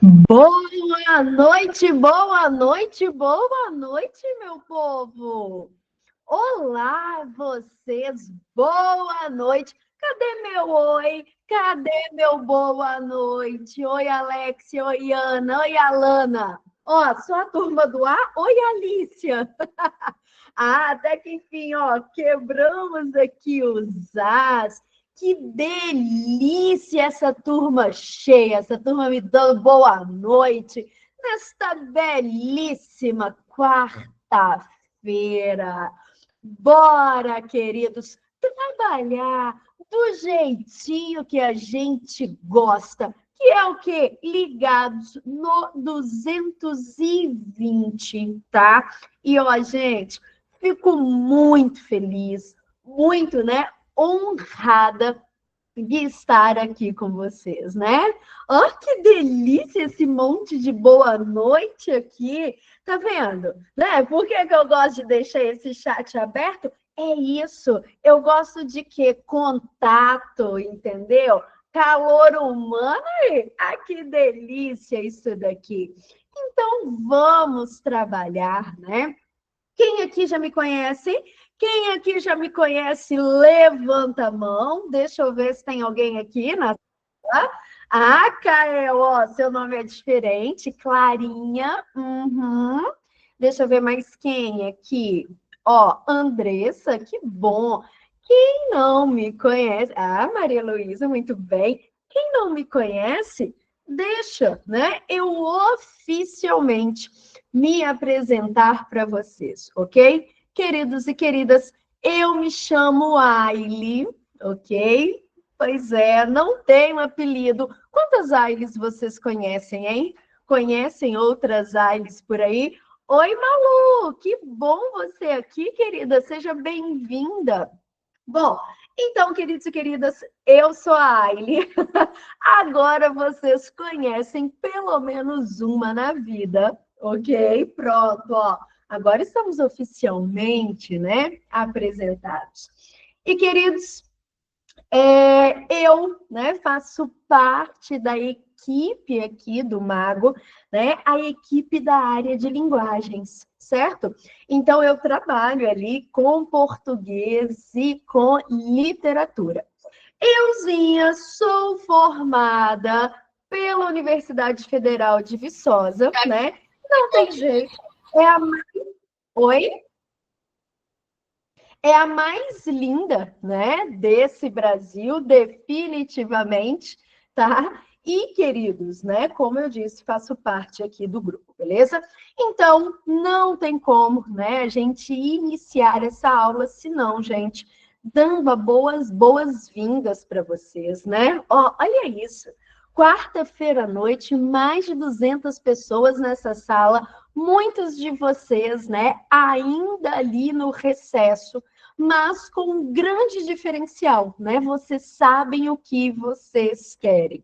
Boa noite, boa noite, boa noite, meu povo! Olá, vocês, boa noite! Cadê meu oi? Cadê meu boa noite? Oi, Alexia, oi, Ana, oi, Alana! Ó, só a turma do A, oi, Alicia! Ah, até que enfim, ó, quebramos aqui os As. Que delícia essa turma cheia, essa turma me dando boa noite nesta belíssima quarta-feira. Bora, queridos, trabalhar do jeitinho que a gente gosta, que é o quê? Ligados no 220, tá? E, ó, gente, fico muito feliz, muito, né, honrada de estar aqui com vocês, né? Olha que delícia esse monte de boa noite aqui. Tá vendo? Né? Por que eu gosto de deixar esse chat aberto? É isso. Eu gosto de quê? Contato, entendeu? Calor humano. Ah, que delícia isso daqui. Então, vamos trabalhar, né? Quem aqui já me conhece? Quem aqui já me conhece, levanta a mão. Deixa eu ver se tem alguém aqui na sala. Ah, Caio, ó, seu nome é diferente. Clarinha. Uhum. Deixa eu ver mais quem aqui. Ó, Andressa, que bom. Quem não me conhece? Ah, Maria Luísa, muito bem. Quem não me conhece, deixa, né? Eu oficialmente me apresentar para vocês, ok? Queridos e queridas, eu me chamo Aile, ok? Pois é, não tenho apelido. Quantas Ailes vocês conhecem, hein? Conhecem outras Ailes por aí? Oi, Malu, que bom você aqui, querida. Seja bem-vinda. Bom, então, queridos e queridas, eu sou a Aile. Agora vocês conhecem pelo menos uma na vida, ok? Pronto, ó. Agora estamos oficialmente, né, apresentados. E, queridos, eu, né, faço parte da equipe aqui do Mago, né, a equipe da área de linguagens, certo? Então, eu trabalho ali com português e com literatura. Euzinha, sou formada pela Universidade Federal de Viçosa, né? Não tem jeito. É a... Oi? É a mais linda, né, desse Brasil, definitivamente, tá? E, queridos, né, como eu disse, faço parte aqui do grupo, beleza? Então, não tem como, né, a gente iniciar essa aula, senão, gente, dando boas-vindas para vocês, né? Ó, olha isso. Quarta-feira à noite, mais de 200 pessoas nessa sala, muitos de vocês, né, ainda ali no recesso, mas com um grande diferencial, né? Vocês sabem o que vocês querem.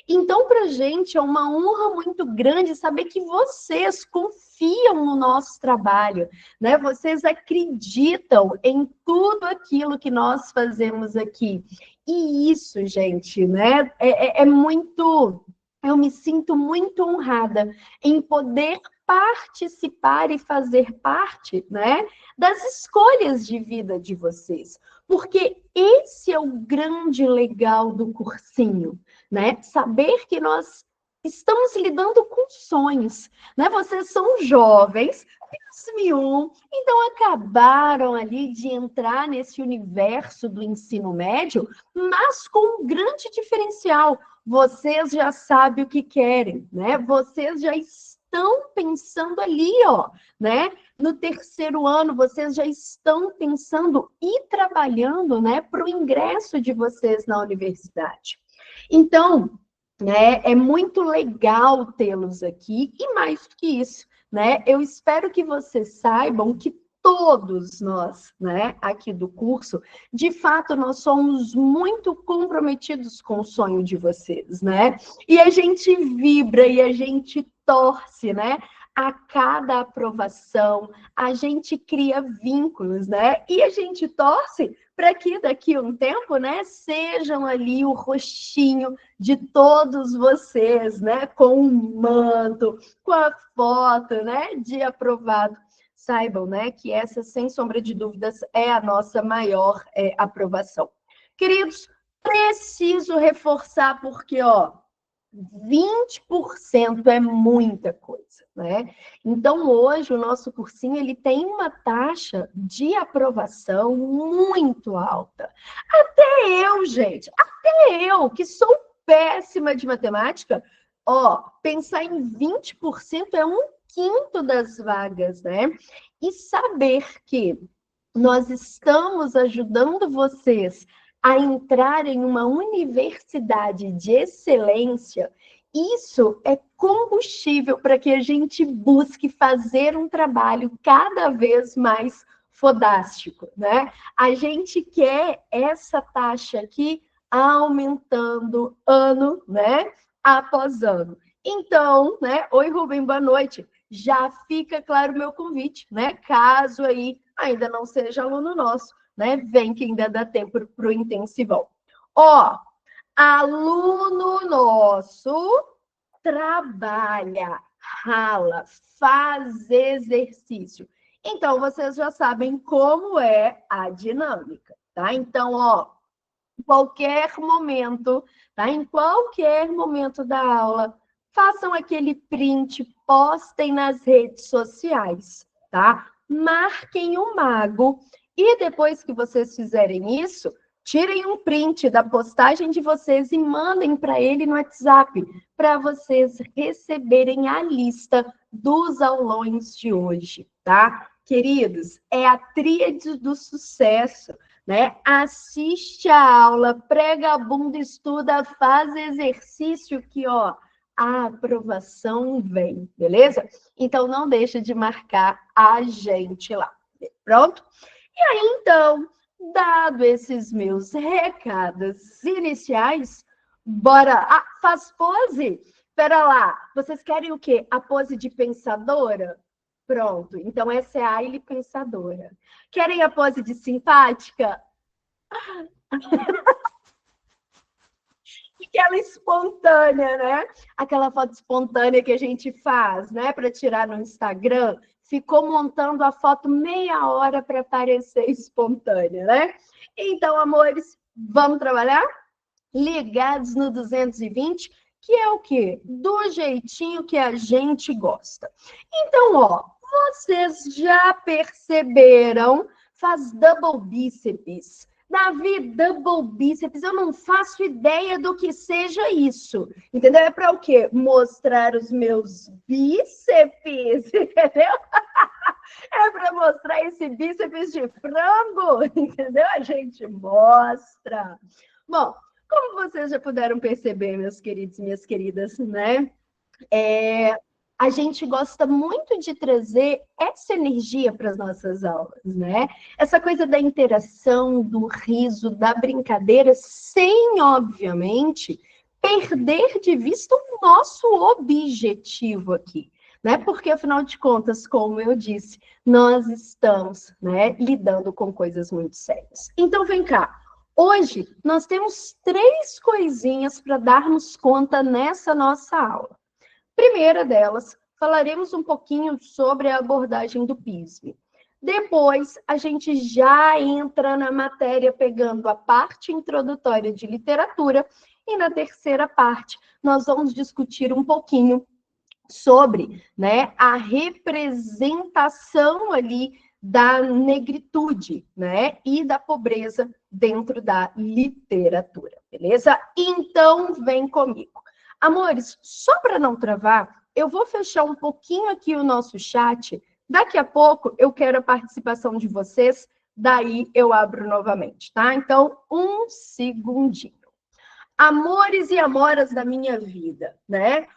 Então, para a gente é uma honra muito grande saber que vocês confiam no nosso trabalho, né? Vocês acreditam em tudo aquilo que nós fazemos aqui. E isso, gente, né? É muito. Eu me sinto muito honrada em poder participar e fazer parte, né, das escolhas de vida de vocês. Porque esse é o grande legal do cursinho, né? Saber que nós estamos lidando com sonhos, né? Vocês são jovens, 2001, então acabaram ali de entrar nesse universo do ensino médio, mas com um grande diferencial. Vocês já sabem o que querem, né? Vocês já estão pensando ali, ó, né? No terceiro ano, vocês já estão pensando e trabalhando, né, para o ingresso de vocês na universidade. Então, né, é muito legal tê-los aqui, e mais do que isso, né, eu espero que vocês saibam que todos nós, né, aqui do curso, de fato, nós somos muito comprometidos com o sonho de vocês, né? E a gente vibra e a gente torce, né? A cada aprovação, a gente cria vínculos, né? E a gente torce para que daqui a um tempo, né, sejam ali o rostinho de todos vocês, né, com um manto, com a foto, né, de aprovado. Saibam, né, que essa, sem sombra de dúvidas, é a nossa maior aprovação. Queridos, preciso reforçar porque, ó, 20% é muita coisa, né? Então, hoje, o nosso cursinho, ele tem uma taxa de aprovação muito alta. Até eu, gente, até eu, que sou péssima de matemática, ó, pensar em 20% é um quinto das vagas, né? E saber que nós estamos ajudando vocês a entrar em uma universidade de excelência, isso é combustível para que a gente busque fazer um trabalho cada vez mais fodástico, né? A gente quer essa taxa aqui aumentando ano, né, após ano. Então, né, oi Rubem, boa noite. Já fica claro o meu convite, né? Caso aí ainda não seja aluno nosso, né? Vem que ainda dá tempo para o intensivão. Ó, aluno nosso trabalha, rala, faz exercício. Então, vocês já sabem como é a dinâmica, tá? Então, ó, em qualquer momento, tá? Em qualquer momento da aula, façam aquele print, postem nas redes sociais, tá? Marquem o mago e depois que vocês fizerem isso, tirem um print da postagem de vocês e mandem para ele no WhatsApp, para vocês receberem a lista dos aulões de hoje, tá? Queridos, é a tríade do sucesso, né? Assiste a aula, prega a bunda, estuda, faz exercício que, ó, a aprovação vem, beleza? Então, não deixa de marcar a gente lá. Pronto? E aí, então, dado esses meus recados iniciais, bora... Ah, faz pose? Espera lá, vocês querem o quê? A pose de pensadora? Pronto, então essa é a Aile pensadora. Querem a pose de simpática? Aquela espontânea, né? Aquela foto espontânea que a gente faz, né? Para tirar no Instagram. Ficou montando a foto meia hora para parecer espontânea, né? Então, amores, vamos trabalhar? Ligados no 220, que é o quê? Do jeitinho que a gente gosta. Então, ó, vocês já perceberam, faz double bíceps. Davi, double bíceps, eu não faço ideia do que seja isso. Entendeu? É para o quê? Mostrar os meus bíceps, entendeu? É para mostrar esse bíceps de frango, entendeu? A gente mostra. Bom, como vocês já puderam perceber, meus queridos e minhas queridas, né? A gente gosta muito de trazer essa energia para as nossas aulas, né? Essa coisa da interação, do riso, da brincadeira, sem, obviamente, perder de vista o nosso objetivo aqui, né? Porque, afinal de contas, como eu disse, nós estamos, né, lidando com coisas muito sérias. Então, vem cá. Hoje, nós temos 3 coisinhas para darmos conta nessa nossa aula. Primeira delas, falaremos um pouquinho sobre a abordagem do PISM. Depois, a gente já entra na matéria pegando a parte introdutória de literatura e na terceira parte nós vamos discutir um pouquinho sobre, né, a representação ali da negritude, né, e da pobreza dentro da literatura, beleza? Então, vem comigo. Amores, só para não travar, eu vou fechar um pouquinho aqui o nosso chat. Daqui a pouco eu quero a participação de vocês, daí eu abro novamente, tá? Então, um segundinho. Amores e amoras da minha vida, né?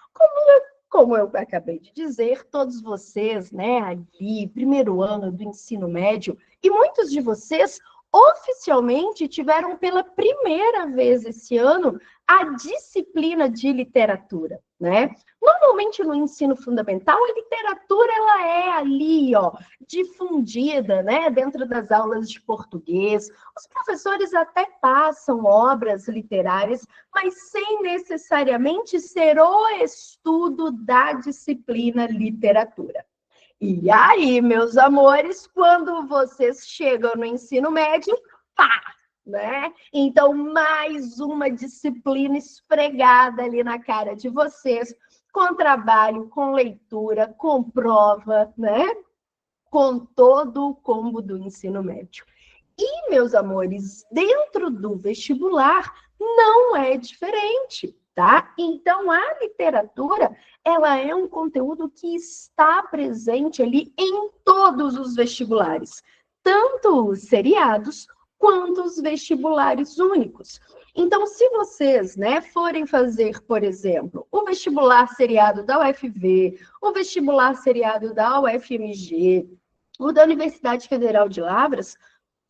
Como eu acabei de dizer, todos vocês, né, ali, primeiro ano do ensino médio, e muitos de vocês oficialmente tiveram pela primeira vez esse ano a disciplina de literatura, né? Normalmente no ensino fundamental, a literatura ela é ali, ó, difundida, né, dentro das aulas de português. Os professores até passam obras literárias, mas sem necessariamente ser o estudo da disciplina literatura. E aí, meus amores, quando vocês chegam no ensino médio, pá, né? Então, mais uma disciplina esfregada ali na cara de vocês, com trabalho, com leitura, com prova, né? Com todo o combo do ensino médio. E, meus amores, dentro do vestibular não é diferente, tá? Então, a literatura, ela é um conteúdo que está presente ali em todos os vestibulares, tanto os seriados quanto os vestibulares únicos. Então, se vocês, né, forem fazer, por exemplo, o vestibular seriado da UFV, o vestibular seriado da UFMG, o da Universidade Federal de Lavras,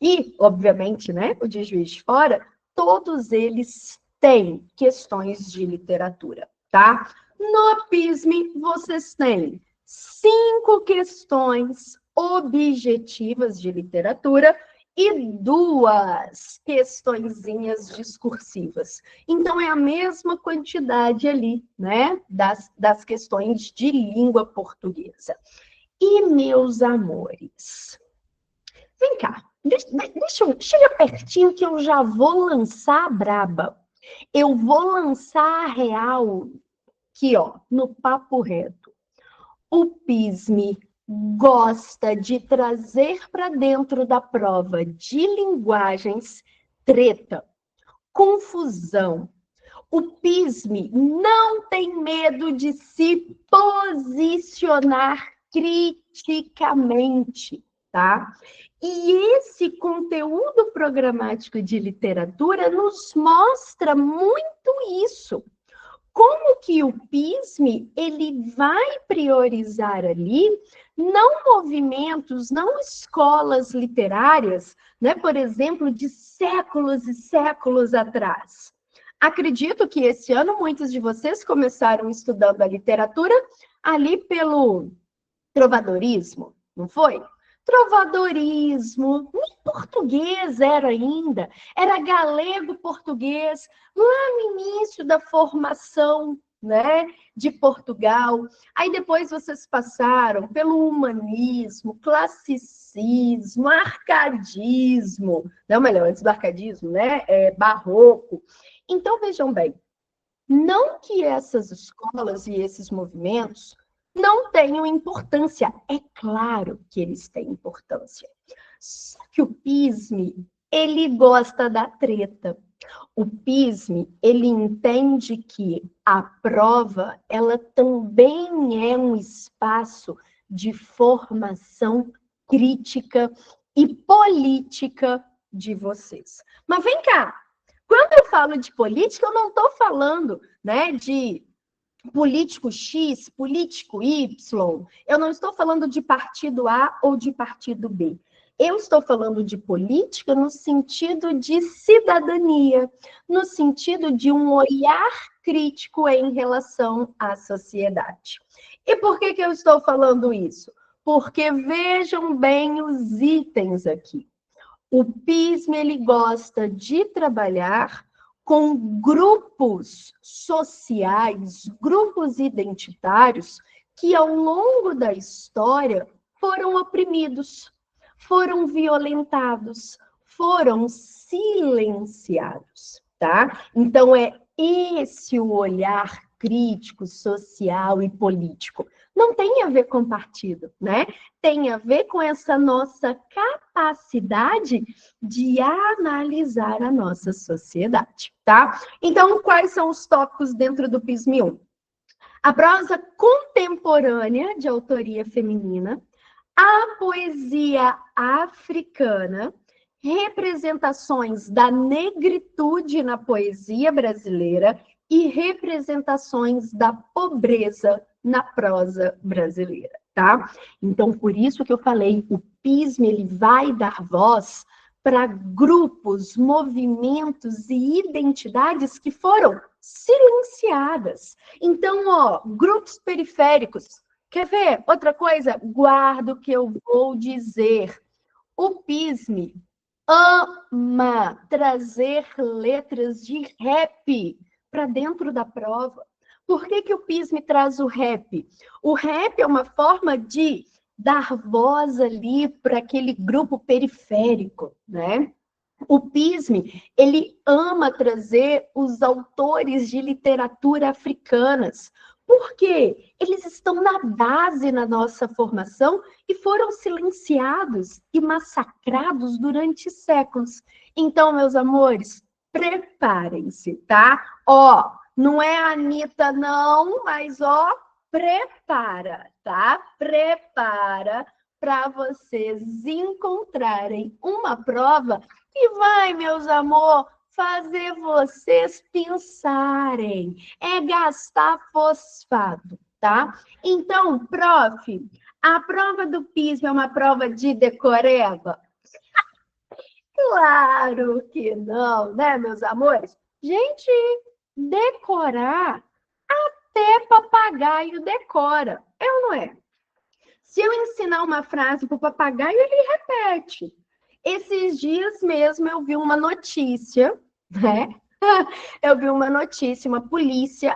e, obviamente, né, o de Juiz de Fora, todos eles têm questões de literatura, tá? No PISME, vocês têm 5 questões objetivas de literatura e 2 questõezinhas discursivas. Então, é a mesma quantidade ali, né, das questões de língua portuguesa. E, meus amores, vem cá, chega pertinho que eu já vou lançar a braba. Eu vou lançar a real aqui, ó, no papo reto. O PISME gosta de trazer para dentro da prova de linguagens treta, confusão. O PISME não tem medo de se posicionar criticamente, tá? E esse conteúdo programático de literatura nos mostra muito isso. Como que o PISME, ele vai priorizar ali não movimentos, não escolas literárias, né, por exemplo, de séculos e séculos atrás. Acredito que esse ano muitos de vocês começaram estudando a literatura ali pelo trovadorismo, não foi? Trovadorismo, nem português era ainda, era galego-português, lá no início da formação, né, de Portugal. Aí depois vocês passaram pelo humanismo, classicismo, arcadismo, não, melhor, antes do arcadismo, né, barroco. Então, vejam bem, não que essas escolas e esses movimentos não tenham importância. É claro que eles têm importância. Só que o PISME, ele gosta da treta. O PISME, ele entende que a prova, ela também é um espaço de formação crítica e política de vocês. Mas vem cá, quando eu falo de política, eu não estou falando, né, de político X, político Y. Eu não estou falando de partido A ou de partido B. Eu estou falando de política no sentido de cidadania, no sentido de um olhar crítico em relação à sociedade. E por que eu estou falando isso? Porque vejam bem os itens aqui. O PISME, ele gosta de trabalhar com grupos sociais, grupos identitários, que ao longo da história foram oprimidos, foram violentados, foram silenciados, tá? Então, é esse o olhar crítico, social e político. Não tem a ver com partido, né? Tem a ver com essa nossa capacidade de analisar a nossa sociedade, tá? Então, quais são os tópicos dentro do PISME 1? A prosa contemporânea de autoria feminina, a poesia africana, representações da negritude na poesia brasileira e representações da pobreza na prosa brasileira, tá? Então, por isso que eu falei, o PISME, ele vai dar voz para grupos, movimentos e identidades que foram silenciadas. Então, ó, grupos periféricos. Quer ver? Outra coisa, guarda o que eu vou dizer. O PISME ama trazer letras de rap para dentro da prova. Por que, que o PISME traz o rap? O rap é uma forma de dar voz ali para aquele grupo periférico, né? O PISME, ele ama trazer os autores de literatura africanas. Por quê? Eles estão na base na nossa formação e foram silenciados e massacrados durante séculos. Então, meus amores, preparem-se, tá? Ó, não é a Anitta, não, mas ó, prepara, tá? Prepara para vocês encontrarem uma prova que vai, meus amor, fazer vocês pensarem. É gastar fosfato, tá? Então, prof, a prova do PISM é uma prova de decoreba? Claro que não, né, meus amores? Gente, decorar, até papagaio decora, é ou não é? Se eu ensinar uma frase para o papagaio, ele repete. Esses dias mesmo eu vi uma notícia, né? Eu vi uma notícia, uma polícia,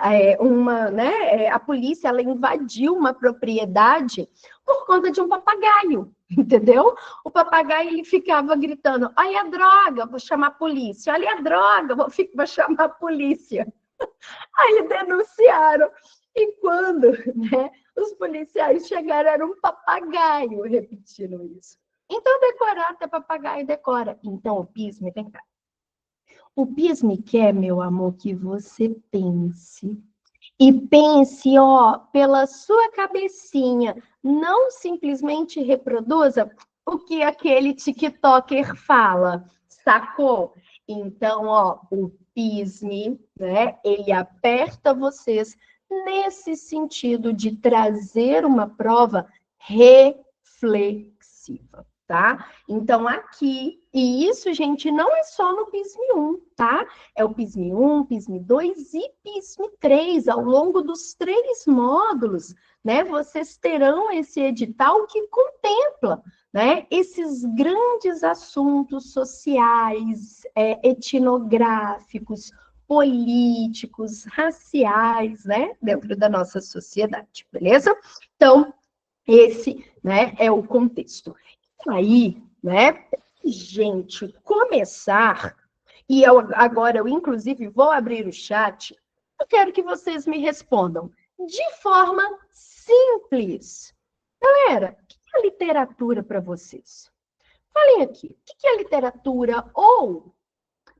a polícia ela invadiu uma propriedade por conta de um papagaio, entendeu? O papagaio ele ficava gritando: olha a droga, vou chamar a polícia, olha a droga, vou chamar a polícia. Aí denunciaram. E quando, né, os policiais chegaram, era um papagaio repetindo isso. Então, decorar até papagaio decora. Então, o PISME, vem cá. O PISME quer, meu amor, que você pense. E pense, ó, pela sua cabecinha. Não simplesmente reproduza o que aquele TikToker fala. Sacou? Então, ó, o PISME, né, ele aperta vocês nesse sentido de trazer uma prova reflexiva, tá? Então, aqui, e isso, gente, não é só no PISME 1, tá? É o PISME 1, PISME 2 e PISME 3. Ao longo dos 3 módulos, né, vocês terão esse edital que contempla, né, esses grandes assuntos sociais, etnográficos, políticos, raciais, né, dentro da nossa sociedade, beleza? Então, esse, né, é o contexto. Aí, né, gente, começar, e agora eu, inclusive, vou abrir o chat, eu quero que vocês me respondam de forma simples. Galera, o que é literatura para vocês? Falem aqui, o que é literatura? Ou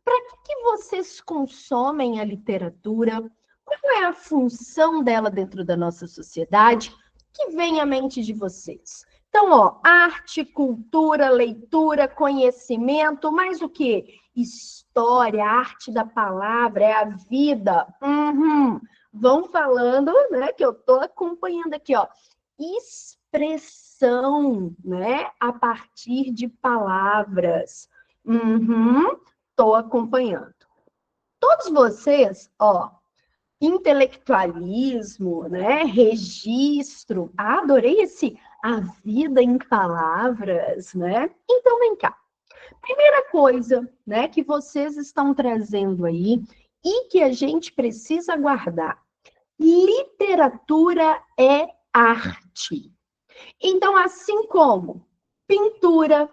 para que vocês consomem a literatura? Qual é a função dela dentro da nossa sociedade? Que vem à mente de vocês? Então, ó, arte, cultura, leitura, conhecimento, mais o quê? História, arte da palavra, é a vida. Vão falando, né, que eu estou acompanhando aqui, ó. Expressão, né, a partir de palavras. Estou acompanhando. Todos vocês, ó, intelectualismo, né, registro, adorei esse a vida em palavras, né? Então, vem cá. Primeira coisa, né, que vocês estão trazendo aí e que a gente precisa guardar. Literatura é arte. Então, assim como pintura,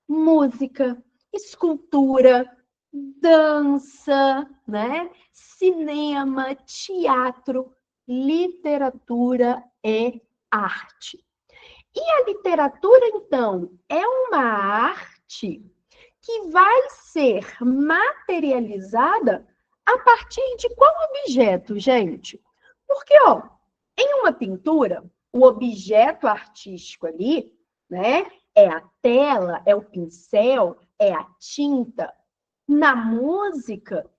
música, escultura, dança, né? Cinema, teatro, literatura é arte. E a literatura, então, é uma arte que vai ser materializada a partir de qual objeto, gente? Porque, ó, em uma pintura, o objeto artístico ali, né, é a tela, é o pincel, é a tinta. Na música,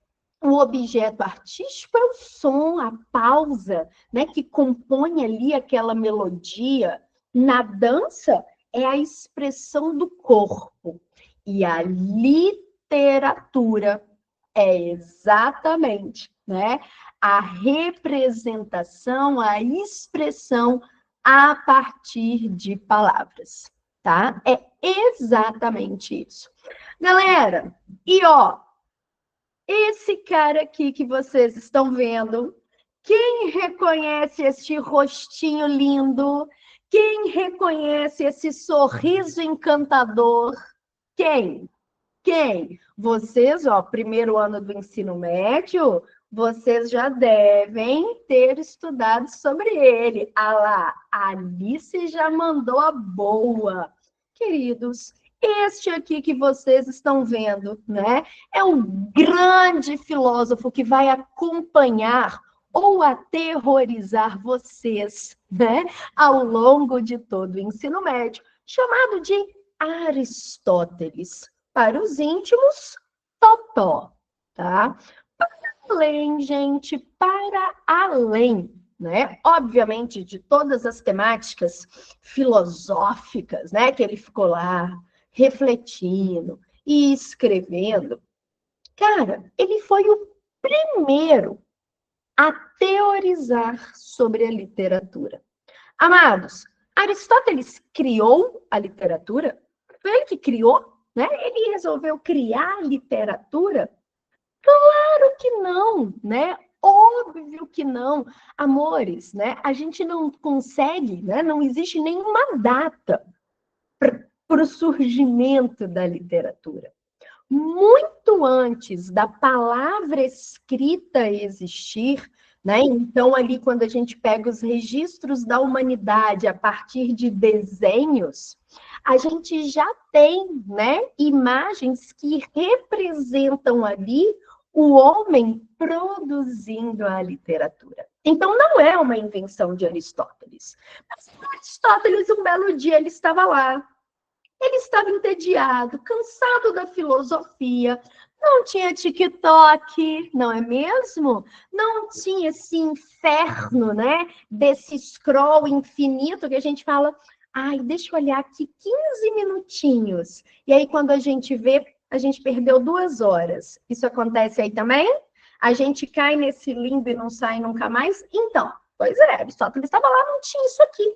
o objeto artístico é o som, a pausa, né, que compõe ali aquela melodia. Na dança, é a expressão do corpo. E a literatura é exatamente, né, a representação, a expressão a partir de palavras, tá? É exatamente isso. Galera, e ó, esse cara aqui que vocês estão vendo, quem reconhece este rostinho lindo? Quem reconhece esse sorriso encantador? Quem? Quem? Vocês, ó, primeiro ano do ensino médio, vocês já devem ter estudado sobre ele. Ah lá, a Alice já mandou a boa. Queridos, este aqui que vocês estão vendo, né, é o grande filósofo que vai acompanhar ou aterrorizar vocês, né, ao longo de todo o ensino médio, chamado de Aristóteles. Para os íntimos, Totó, tá? Para além, gente, para além, né? Obviamente, de todas as temáticas filosóficas, né? Que ele ficou lá refletindo e escrevendo. Cara, ele foi o primeiro a teorizar sobre a literatura. Amados, Aristóteles criou a literatura? Foi ele que criou? Né? Ele resolveu criar a literatura? Claro que não, né? Óbvio que não. Amores, né? A gente não consegue, né? Não existe nenhuma data para o surgimento da literatura. Muito antes da palavra escrita existir, né? Então, ali, quando a gente pega os registros da humanidade a partir de desenhos, a gente já tem, né, imagens que representam ali o homem produzindo a literatura. Então, não é uma invenção de Aristóteles. Mas Aristóteles, um belo dia, ele estava lá. Ele estava entediado, cansado da filosofia, não tinha TikTok, não é mesmo? Não tinha esse inferno, né? Desse scroll infinito que a gente fala, ai, deixa eu olhar aqui 15 minutinhos. E aí, quando a gente vê, a gente perdeu 2 horas. Isso acontece aí também? A gente cai nesse limbo e não sai nunca mais? Então, pois é, Aristóteles estava lá, não tinha isso aqui,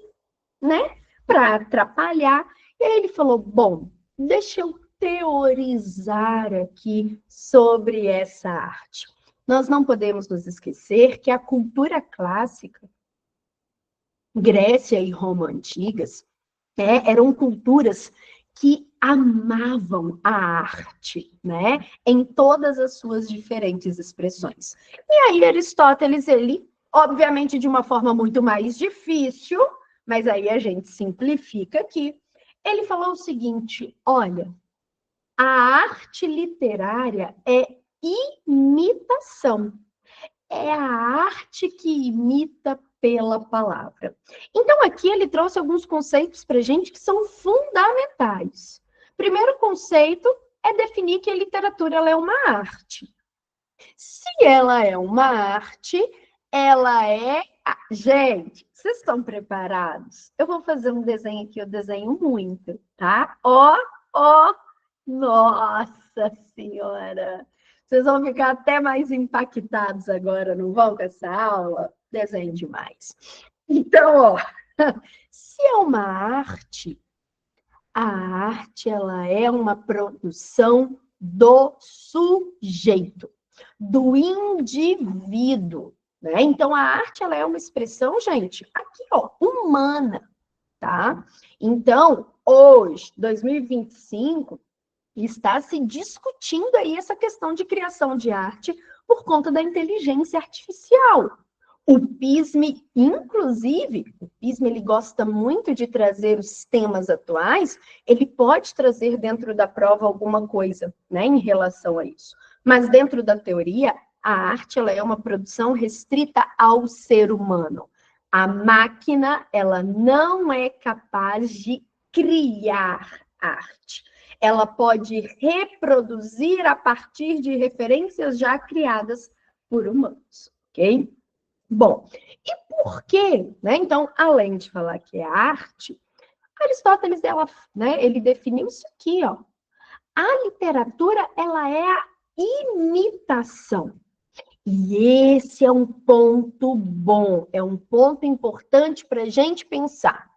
né? Para atrapalhar. E aí ele falou: bom, deixa eu teorizar aqui sobre essa arte. Nós não podemos nos esquecer que a cultura clássica, Grécia e Roma antigas, eram culturas que amavam a arte, né? Em todas as suas diferentes expressões. E aí Aristóteles, ele, obviamente de uma forma muito mais difícil, mas aí a gente simplifica aqui, ele falou o seguinte: olha, a arte literária é imitação. É a arte que imita pela palavra. Então, aqui ele trouxe alguns conceitos para a gente que são fundamentais. Primeiro conceito é definir que a literatura ela é uma arte. Se ela é uma arte, ela é. Gente, vocês estão preparados? Eu vou fazer um desenho aqui, eu desenho muito, tá? Ó, ó, nossa Senhora! Vocês vão ficar até mais impactados agora, não vão, com essa aula? Desenho demais. Então, ó, se é uma arte, a arte ela é uma produção do sujeito, do indivíduo, né? Então, a arte ela é uma expressão, gente, aqui, ó, humana, tá? Então, hoje, 2025, está se discutindo aí essa questão de criação de arte por conta da inteligência artificial. O PISME, inclusive, o PISME ele gosta muito de trazer os temas atuais, ele pode trazer dentro da prova alguma coisa, né, em relação a isso. Mas dentro da teoria, a arte ela é uma produção restrita ao ser humano. A máquina, ela não é capaz de criar arte. Ela pode reproduzir a partir de referências já criadas por humanos, ok? Bom, e por quê? Né? Então, além de falar que é arte, Aristóteles ele definiu isso aqui, ó. A literatura, ela é a imitação. E esse é um ponto bom, é um ponto importante para a gente pensar.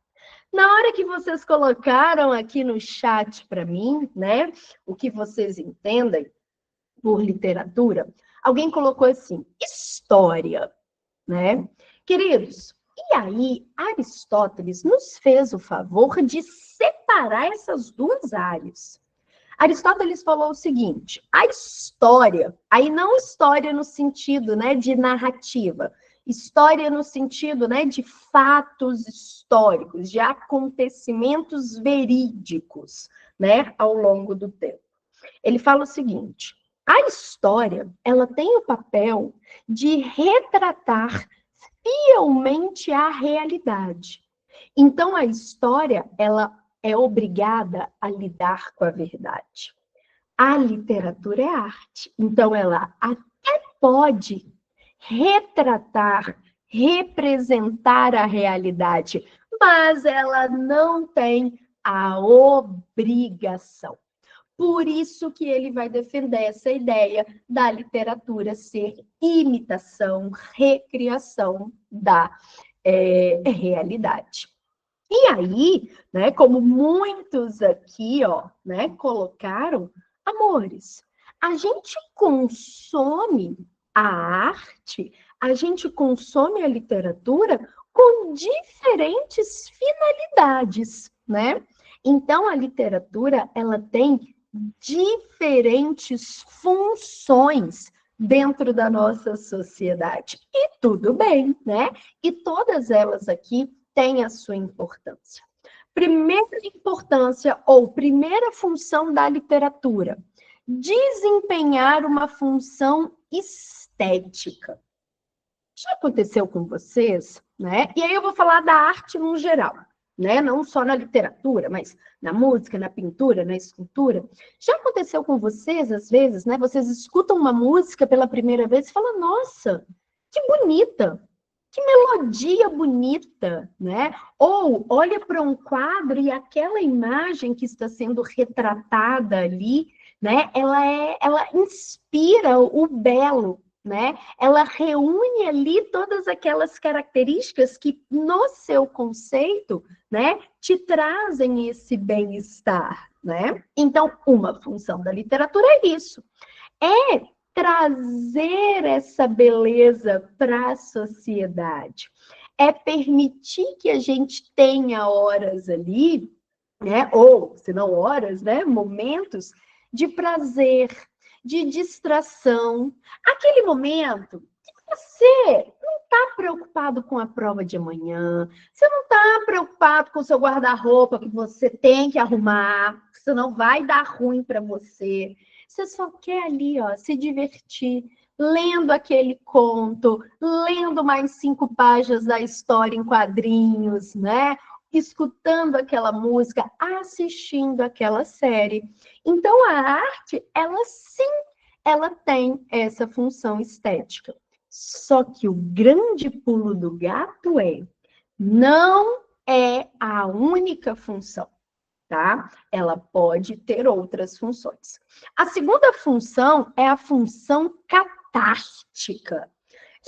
Na hora que vocês colocaram aqui no chat para mim, né, o que vocês entendem por literatura, alguém colocou assim, história, né? Queridos, e aí Aristóteles nos fez o favor de separar essas duas áreas. Aristóteles falou o seguinte, a história, aí não história no sentido, né, de narrativa, história no sentido, né, de fatos históricos, de acontecimentos verídicos, né, ao longo do tempo. Ele fala o seguinte, a história, ela tem o papel de retratar fielmente a realidade. Então, a história, ela é obrigada a lidar com a verdade. A literatura é arte. Então, ela até pode retratar, representar a realidade, mas ela não tem a obrigação. Por isso que ele vai defender essa ideia da literatura ser imitação, recriação da realidade. E aí, né, como muitos aqui, ó, né, colocaram, amores, a gente consome a arte, a gente consome a literatura com diferentes finalidades, né? Então, a literatura, ela tem diferentes funções dentro da nossa sociedade. E tudo bem, né? E todas elas aqui têm a sua importância. Primeira importância ou primeira função da literatura, desempenhar uma função estética. Já aconteceu com vocês, né? E aí eu vou falar da arte no geral, né? Não só na literatura, mas na música, na pintura, na escultura. Já aconteceu com vocês, às vezes, né? Vocês escutam uma música pela primeira vez e falam, nossa, que bonita, que melodia bonita, né? Ou olha para um quadro e aquela imagem que está sendo retratada ali, né? Ela inspira o belo, né? Ela reúne ali todas aquelas características que, no seu conceito, né, te trazem esse bem-estar, né? Então, uma função da literatura é isso. É trazer essa beleza para a sociedade. É permitir que a gente tenha horas ali, né? Ou, se não horas, né? Momentos de prazer, de distração. Aquele momento que você não está preocupado com a prova de amanhã, você não está preocupado com o seu guarda-roupa que você tem que arrumar, senão vai dar ruim para você. Você só quer ali, ó, se divertir, lendo aquele conto, lendo mais 5 páginas da história em quadrinhos, né? Escutando aquela música, assistindo aquela série. Então, a arte, ela sim, ela tem essa função estética. Só que o grande pulo do gato não é a única função, tá? Ela pode ter outras funções. A segunda função é a função catártica.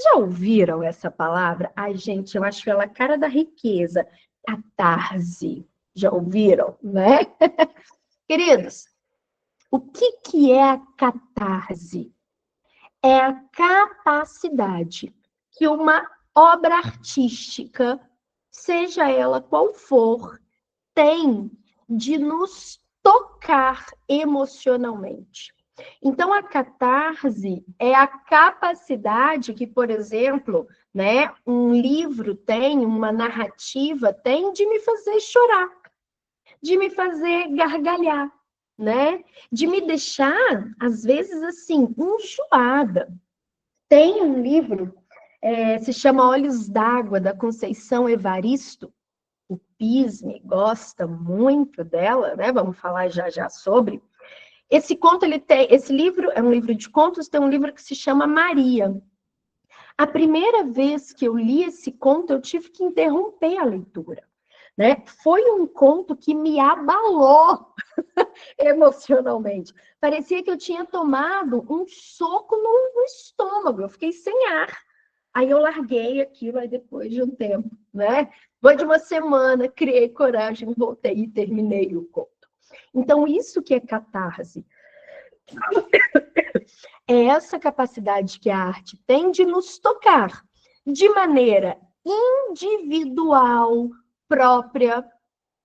Já ouviram essa palavra? Ai, gente, eu acho ela a cara da riqueza. Catarse. Já ouviram, né? Queridos, o que é a catarse? É a capacidade que uma obra artística, seja ela qual for, tem de nos tocar emocionalmente. Então, a catarse é a capacidade que, por exemplo, né, um livro tem, uma narrativa tem, de me fazer chorar, de me fazer gargalhar, né? De me deixar, às vezes, assim, enjoada. Tem um livro, se chama Olhos d'Água, da Conceição Evaristo. O Pisme gosta muito dela, né? Vamos falar já sobre. Esse conto, esse livro é um livro de contos, tem um livro que se chama Maria. A primeira vez que eu li esse conto, eu tive que interromper a leitura, né? Foi um conto que me abalou. emocionalmente. Parecia que eu tinha tomado um soco no estômago, eu fiquei sem ar. Aí eu larguei aquilo, aí depois de um tempo, né? Depois de uma semana, criei coragem, voltei e terminei o conto. Então, isso que é catarse. É essa capacidade que a arte tem de nos tocar de maneira individual, própria,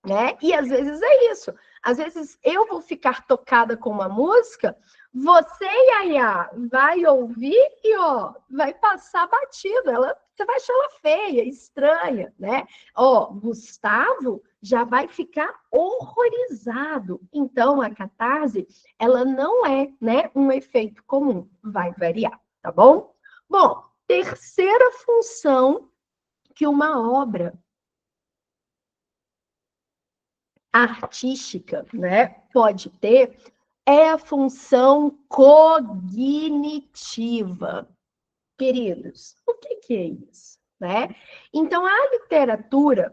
né? E às vezes é isso. Às vezes eu vou ficar tocada com uma música, você, Yaya, vai ouvir e ó, vai passar batido. Você vai achar ela feia, estranha, né? Ó, Gustavo já vai ficar horrorizado. Então, a catarse, ela não é, né, um efeito comum, vai variar, tá bom? Bom, terceira função que uma obra artística, né, pode ter é a função cognitiva. Queridos, o que é isso, né? Então, a literatura,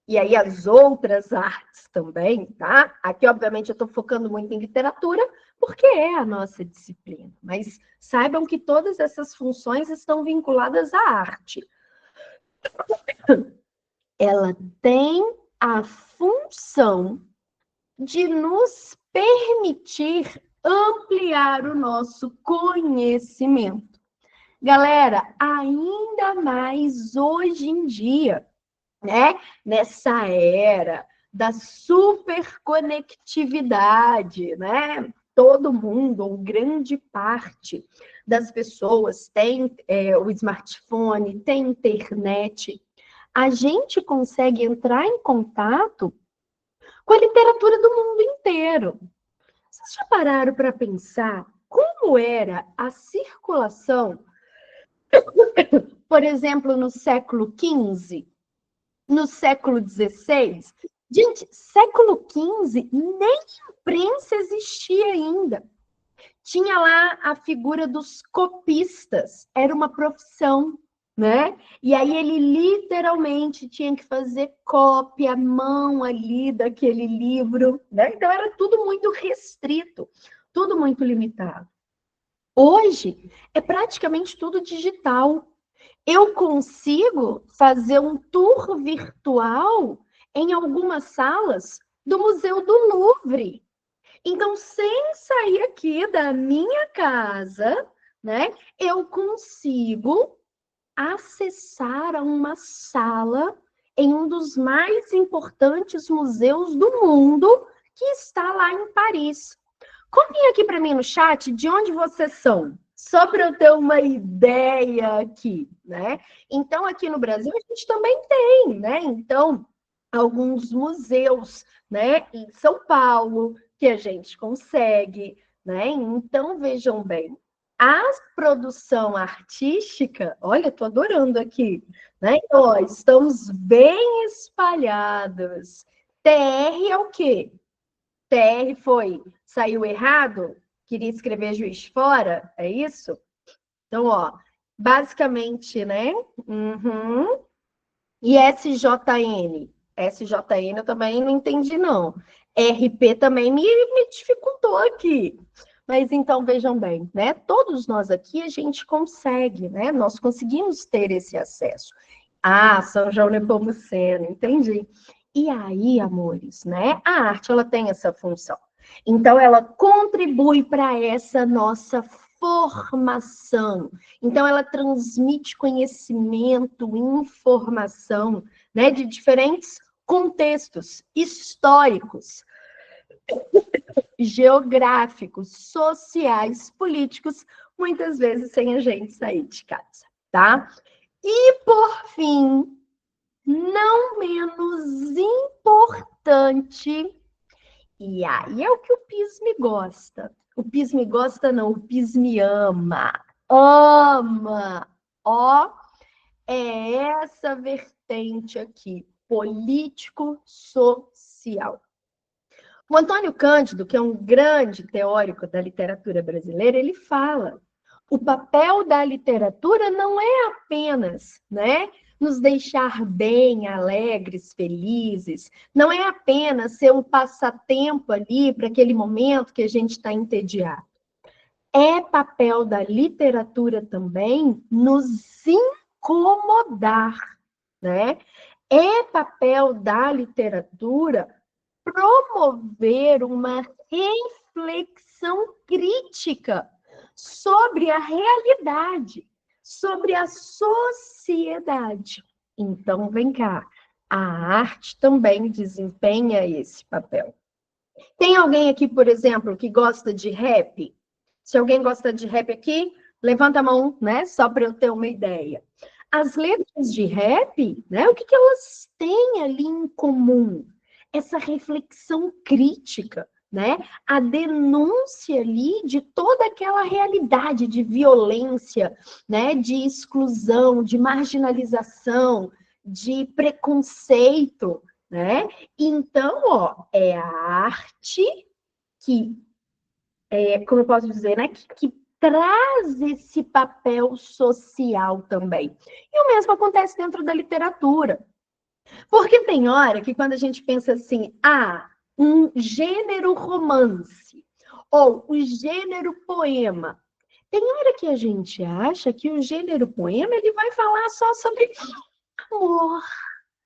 e aí as outras artes também, tá? Aqui, obviamente, eu estou focando muito em literatura, porque é a nossa disciplina, mas saibam que todas essas funções estão vinculadas à arte. Ela tem a função de nos permitir ampliar o nosso conhecimento. Galera, ainda mais hoje em dia, né? Nessa era da superconectividade, né? Todo mundo, ou grande parte das pessoas tem o smartphone, tem internet. A gente consegue entrar em contato com a literatura do mundo inteiro. Vocês já pararam para pensar como era a circulação, por exemplo, no século XV, no século XVI? Gente, século XV, nem imprensa existia ainda. Tinha lá a figura dos copistas, era uma profissão, né? E aí ele literalmente tinha que fazer cópia à mão ali daquele livro, né? Então era tudo muito restrito, tudo muito limitado. Hoje é praticamente tudo digital. Eu consigo fazer um tour virtual em algumas salas do Museu do Louvre. Então, sem sair aqui da minha casa, né, eu consigo acessar a uma sala em um dos mais importantes museus do mundo, que está lá em Paris. Contem aqui para mim no chat de onde vocês são, só para eu ter uma ideia aqui, né? Então, aqui no Brasil, a gente também tem, né? Então, alguns museus, né, em São Paulo, que a gente consegue, né? Então, vejam bem, a produção artística, olha, estou adorando aqui, né? Então, ó, estamos bem espalhados. TR é o quê? TR saiu errado? Queria escrever Juiz Fora? É isso? Então, ó, basicamente, né? Uhum. E SJN? SJN eu também não entendi, não. RP também me dificultou aqui. Mas então, vejam bem, né? Todos nós aqui, a gente consegue, né? Nós conseguimos ter esse acesso. Ah, São João Nepomuceno, entendi. E aí, amores, né? A arte, ela tem essa função. Então, ela contribui para essa nossa formação. Então, ela transmite conhecimento, informação, né, de diferentes contextos históricos, geográficos, sociais, políticos, muitas vezes sem a gente sair de casa, tá? E, por fim, não menos importante, e aí é o que o PIS me gosta. O PIS me gosta, não, o PIS me ama. Ama! Ó, é essa vertente aqui, político-social. O Antônio Cândido, que é um grande teórico da literatura brasileira, ele fala: o papel da literatura não é apenas, né, nos deixar bem, alegres, felizes. Não é apenas ser um passatempo ali para aquele momento que a gente está entediado. É papel da literatura também nos incomodar, né? É papel da literatura promover uma reflexão crítica sobre a realidade, sobre a sociedade. Então, vem cá, a arte também desempenha esse papel. Tem alguém aqui, por exemplo, que gosta de rap? Se alguém gosta de rap aqui, levanta a mão, né? Só para eu ter uma ideia. As letras de rap, né? O que elas têm ali em comum? Essa reflexão crítica, né? A denúncia ali de toda aquela realidade de violência, né? De exclusão, de marginalização, de preconceito, né? Então, ó, é a arte que, como eu posso dizer, né? Que traz esse papel social também. E o mesmo acontece dentro da literatura. Porque tem hora que quando a gente pensa assim, um gênero romance, ou o gênero poema, tem hora que a gente acha que o gênero poema ele vai falar só sobre amor,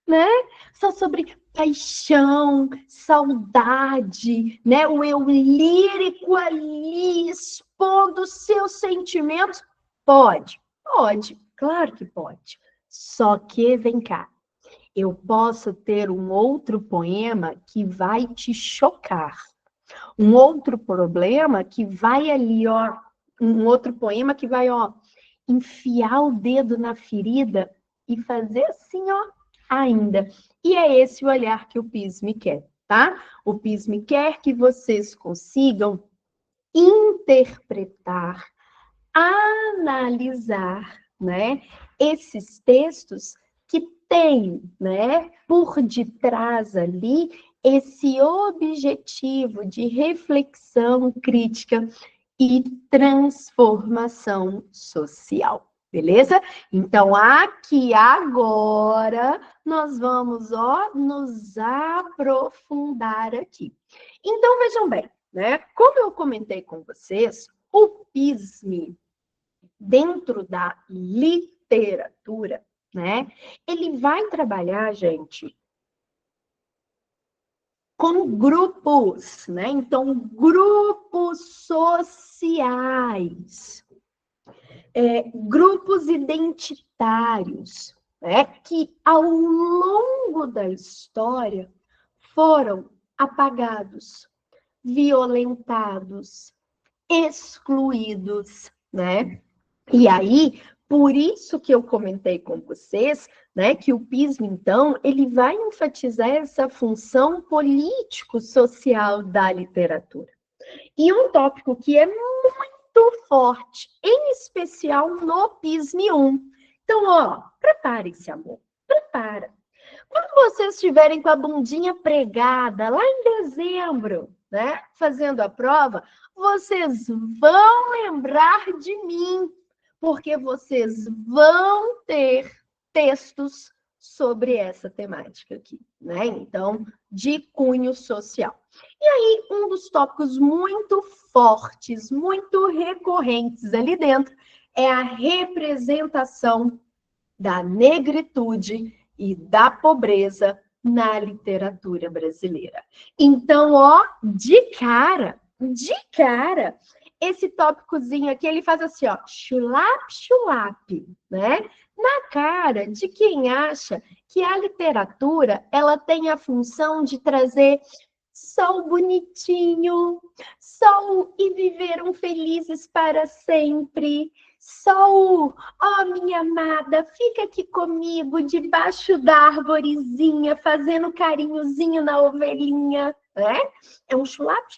né? Só sobre paixão, saudade, né? O eu lírico ali expondo seus sentimentos. Pode, claro que pode. Só que, vem cá, eu posso ter um outro poema que vai te chocar. Um outro problema que vai ali, ó, um outro poema que vai, ó, enfiar o dedo na ferida e fazer assim, ó, ainda. E é esse o olhar que o PISME quer, tá? O PISME quer que vocês consigam interpretar, analisar, né, esses textos que têm, né, por detrás ali esse objetivo de reflexão crítica e transformação social. Beleza? Então, aqui agora, nós vamos, ó, nos aprofundar aqui. Então, vejam bem, né? Como eu comentei com vocês, o PISME, dentro da literatura, né? Ele vai trabalhar, gente, com grupos, né? Então, grupos sociais, grupos identitários, né? Que ao longo da história foram apagados, violentados, excluídos, né? E aí, por isso que eu comentei com vocês, né, que o PISM, então, ele vai enfatizar essa função político-social da literatura. E um tópico que é muito forte, em especial no PISM 1. Então, ó, prepare-se, amor, prepara. Quando vocês estiverem com a bundinha pregada lá em dezembro, né, fazendo a prova, vocês vão lembrar de mim, porque vocês vão ter textos sobre essa temática aqui, né? Então, de cunho social. E aí, um dos tópicos muito fortes, muito recorrentes ali dentro, é a representação da negritude e da pobreza na literatura brasileira. Então, ó, de cara, esse tópicozinho aqui, ele faz assim, ó, chulap, né? Na cara de quem acha que a literatura, ela tem a função de trazer só o bonitinho, só o e viveram felizes para sempre, só o, ó, minha amada, fica aqui comigo, debaixo da arvorezinha, fazendo carinhozinho na ovelhinha, né? É um chulap.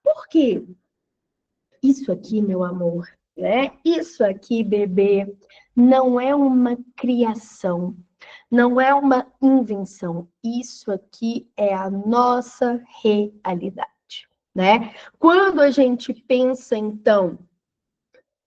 Por quê? Isso aqui, meu amor, né? Isso aqui, bebê, não é uma criação, não é uma invenção. Isso aqui é a nossa realidade, né? Quando a gente pensa, então,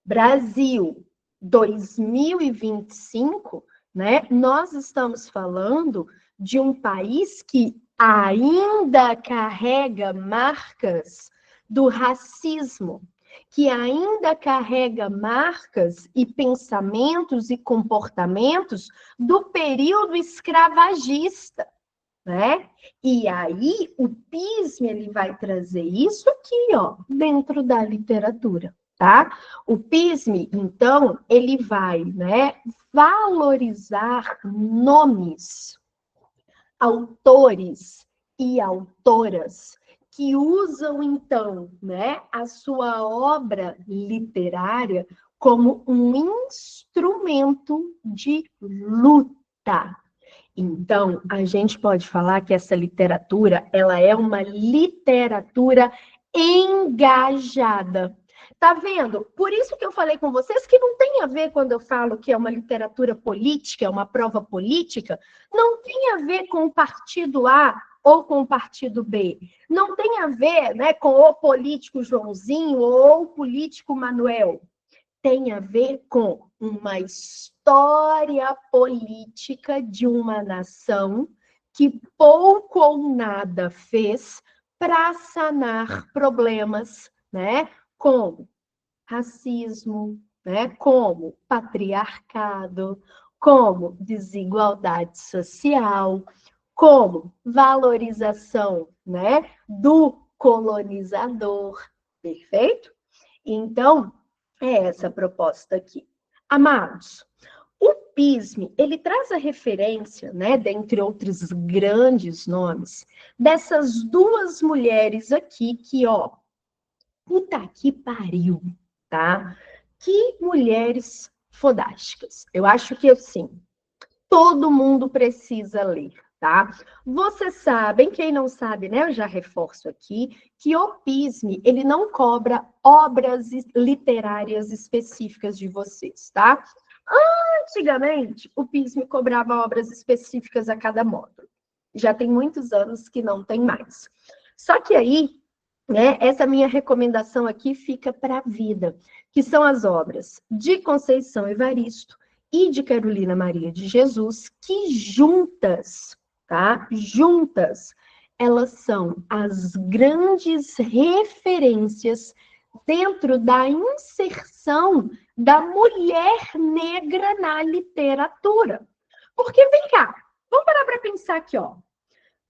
Brasil 2025, né? Nós estamos falando de um país que ainda carrega marcas do racismo, que ainda carrega marcas e pensamentos e comportamentos do período escravagista, né? E aí o PISM ele vai trazer isso aqui, ó, dentro da literatura, tá? O PISM, então, ele vai, né, valorizar nomes, autores e autoras que usam, então, né, a sua obra literária como um instrumento de luta. Então, a gente pode falar que essa literatura, ela é uma literatura engajada. Tá vendo? Por isso que eu falei com vocês que não tem a ver quando eu falo que é uma literatura política, é uma prova política, não tem a ver com o partido A ou com o partido B. Não tem a ver, né, com o político Joãozinho ou o político Manuel. Tem a ver com uma história política de uma nação que pouco ou nada fez para sanar problemas, né? Como racismo, né? Como patriarcado, como desigualdade social, como valorização, né, do colonizador, perfeito? Então, é essa a proposta aqui. Amados, o PISM, ele traz a referência, né, dentre outros grandes nomes, dessas duas mulheres aqui que, ó, puta que pariu, tá? Que mulheres fodásticas. Eu acho que, assim, todo mundo precisa ler, tá? Vocês sabem, quem não sabe, né? Eu já reforço aqui, que o PISM, ele não cobra obras literárias específicas de vocês, tá? Antigamente, o PISM cobrava obras específicas a cada módulo. Já tem muitos anos que não tem mais. Só que aí, né, essa minha recomendação aqui fica para a vida, que são as obras de Conceição Evaristo e de Carolina Maria de Jesus, que juntas, tá? Juntas, elas são as grandes referências dentro da inserção da mulher negra na literatura. Porque, vem cá, vamos parar para pensar aqui, ó.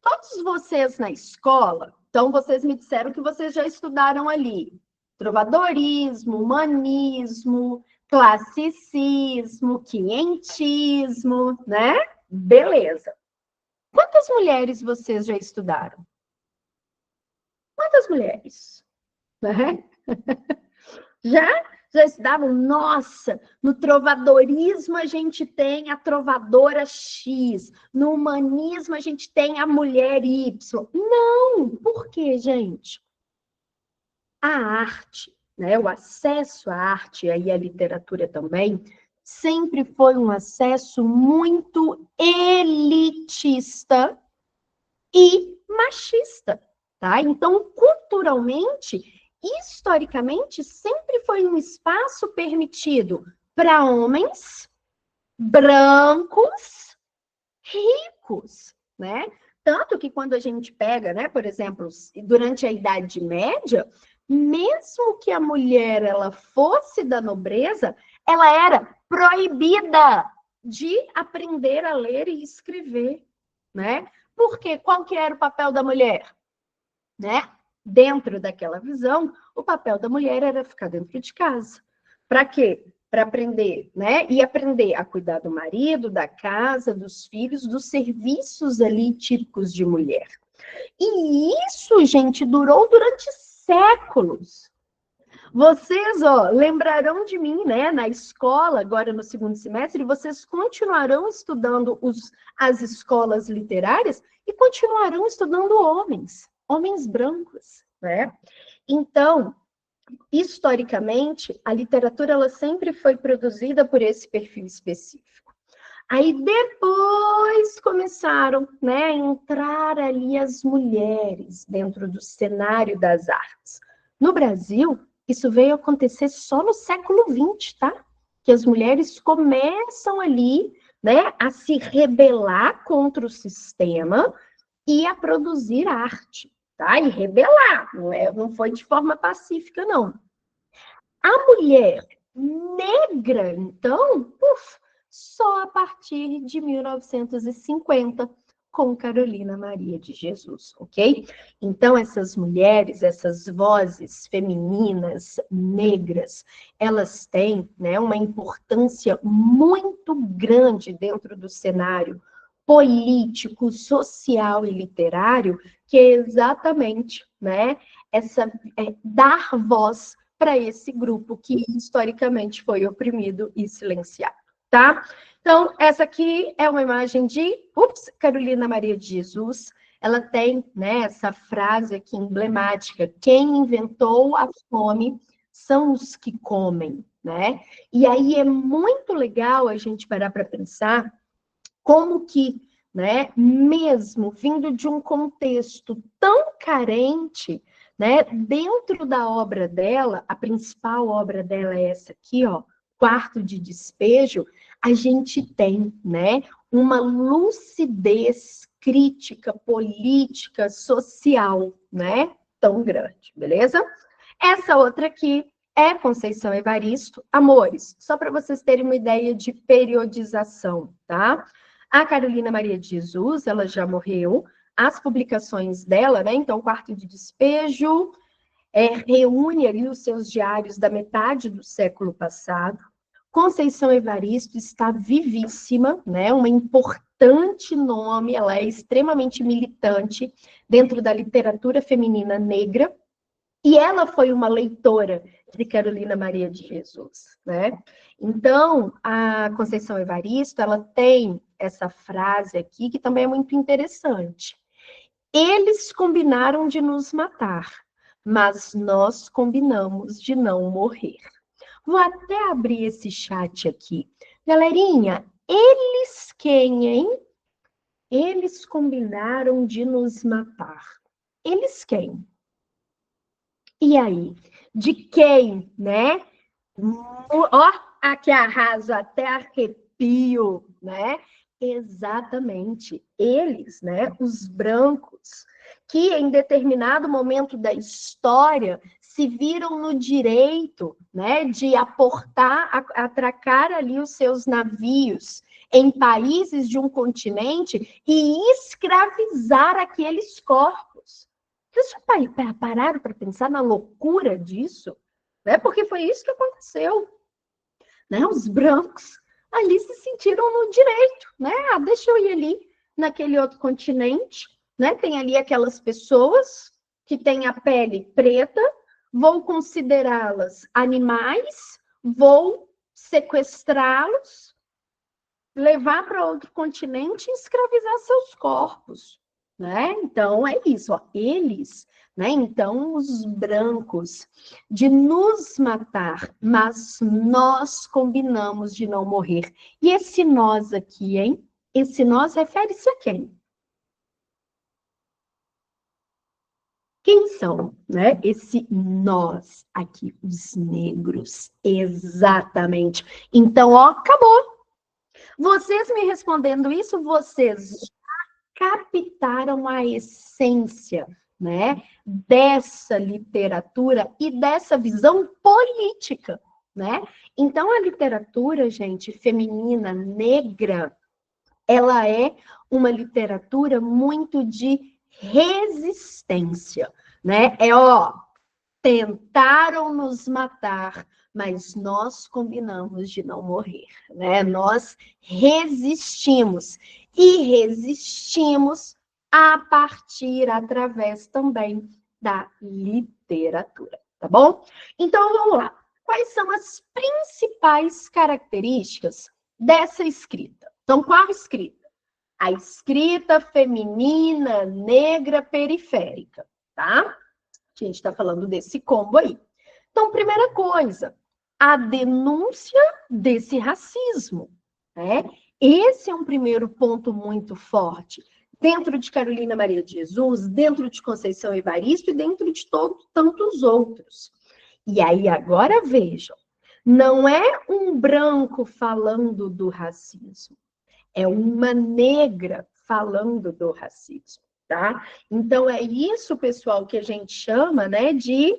Todos vocês na escola, então vocês me disseram que vocês já estudaram ali trovadorismo, humanismo, classicismo, quinhentismo, né? Beleza. Quantas mulheres vocês já estudaram? Quantas mulheres? Né? Já? Já estudavam? Nossa, no trovadorismo a gente tem a trovadora X, no humanismo a gente tem a mulher Y. Não, por quê, gente? A arte, né, o acesso à arte e à literatura também, sempre foi um acesso muito elitista e machista, tá? Então, culturalmente, historicamente, sempre foi um espaço permitido para homens brancos, ricos, né? Tanto que quando a gente pega, né, por exemplo, durante a Idade Média, mesmo que a mulher ela fosse da nobreza, ela era proibida de aprender a ler e escrever, né? Porque qual que era o papel da mulher, né? Dentro daquela visão, o papel da mulher era ficar dentro de casa. Para quê? Para aprender, né? E aprender a cuidar do marido, da casa, dos filhos, dos serviços ali típicos de mulher. E isso, gente, durou durante séculos. Vocês, ó, lembrarão de mim, né, na escola, agora no segundo semestre, vocês continuarão estudando as escolas literárias e continuarão estudando homens brancos, né? Então, historicamente, a literatura ela sempre foi produzida por esse perfil específico. Aí depois começaram, né, a entrar ali as mulheres dentro do cenário das artes. No Brasil, isso veio acontecer só no século XX, tá? Que as mulheres começam ali né, a se rebelar contra o sistema e a produzir arte, tá? E rebelar, não foi de forma pacífica, não. A mulher negra, então, só a partir de 1950, com Carolina Maria de Jesus, ok? Então, essas mulheres, essas vozes femininas, negras, elas têm, né, uma importância muito grande dentro do cenário político, social e literário, que é exatamente, né, dar voz para esse grupo que historicamente foi oprimido e silenciado, tá? Então, essa aqui é uma imagem de, Carolina Maria de Jesus. Ela tem, né, essa frase aqui emblemática: quem inventou a fome são os que comem, né? E aí é muito legal a gente parar para pensar como que, né, mesmo vindo de um contexto tão carente, né, dentro da obra dela, a principal obra dela é essa aqui, ó, Quarto de Despejo, a gente tem, né, uma lucidez crítica, política, social, né, tão grande, beleza? Essa outra aqui é Conceição Evaristo. Amores, só para vocês terem uma ideia de periodização, tá? A Carolina Maria de Jesus, ela já morreu. As publicações dela, né? Então, Quarto de Despejo, reúne ali os seus diários da metade do século passado. Conceição Evaristo está vivíssima, né? Uma importante nome, ela é extremamente militante dentro da literatura feminina negra. E ela foi uma leitora de Carolina Maria de Jesus, né? Então, a Conceição Evaristo, ela tem essa frase aqui que também é muito interessante. Eles combinaram de nos matar, mas nós combinamos de não morrer. Vou até abrir esse chat aqui. Galerinha, eles quem, hein? Eles combinaram de nos matar. Eles quem? E aí? De quem, né? Ó, aqui arraso, até arrepio, né? Exatamente. Eles, né? Os brancos, que em determinado momento da história se viram no direito, né, de atracar ali os seus navios em países de um continente e escravizar aqueles corpos. Vocês já pararam para pensar na loucura disso? Né? Porque foi isso que aconteceu. Né? Os brancos ali se sentiram no direito. Né? Ah, deixa eu ir ali naquele outro continente. Né? Tem ali aquelas pessoas que têm a pele preta, vou considerá-las animais, vou sequestrá-los, levar para outro continente e escravizar seus corpos. Né? Então, é isso. Ó. Eles, né? Então, os brancos, de nos matar, mas nós combinamos de não morrer. E esse nós aqui, hein? Esse nós refere-se a quem? Quem são, né? Esse nós aqui, os negros, exatamente. Então, ó, acabou. Vocês me respondendo isso, vocês captaram a essência, né, dessa literatura e dessa visão política, né? Então, a literatura, gente, feminina, negra, ela é uma literatura muito de resistência, né? Tentaram nos matar, mas nós combinamos de não morrer, né? Nós resistimos e resistimos através também da literatura, tá bom? Então vamos lá. Quais são as principais características dessa escrita? Então, qual escrita? A escrita feminina, negra, periférica, tá? A gente está falando desse combo aí. Então, primeira coisa, a denúncia desse racismo, né? Esse é um primeiro ponto muito forte. Dentro de Carolina Maria de Jesus, dentro de Conceição Evaristo e dentro de tantos outros. E aí, agora vejam, não é um branco falando do racismo, é uma negra falando do racismo, tá? Então, é isso, pessoal, que a gente chama, né, de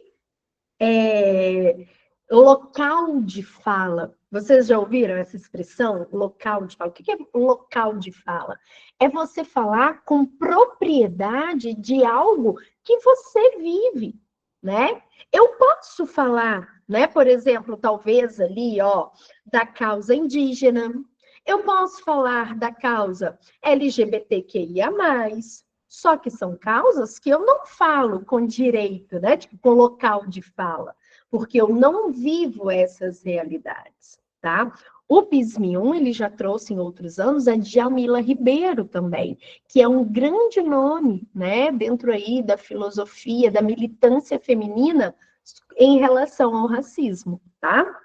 local de fala. Vocês já ouviram essa expressão, local de fala? O que é local de fala? É você falar com propriedade de algo que você vive, né? Eu posso falar, né, por exemplo, talvez ali, ó, da causa indígena, eu posso falar da causa LGBTQIA+, só que são causas que eu não falo com direito, né, tipo, com local de fala, porque eu não vivo essas realidades, tá? O PISM1, ele já trouxe em outros anos a Djamila Ribeiro também, que é um grande nome, né, dentro aí da filosofia, da militância feminina em relação ao racismo, tá?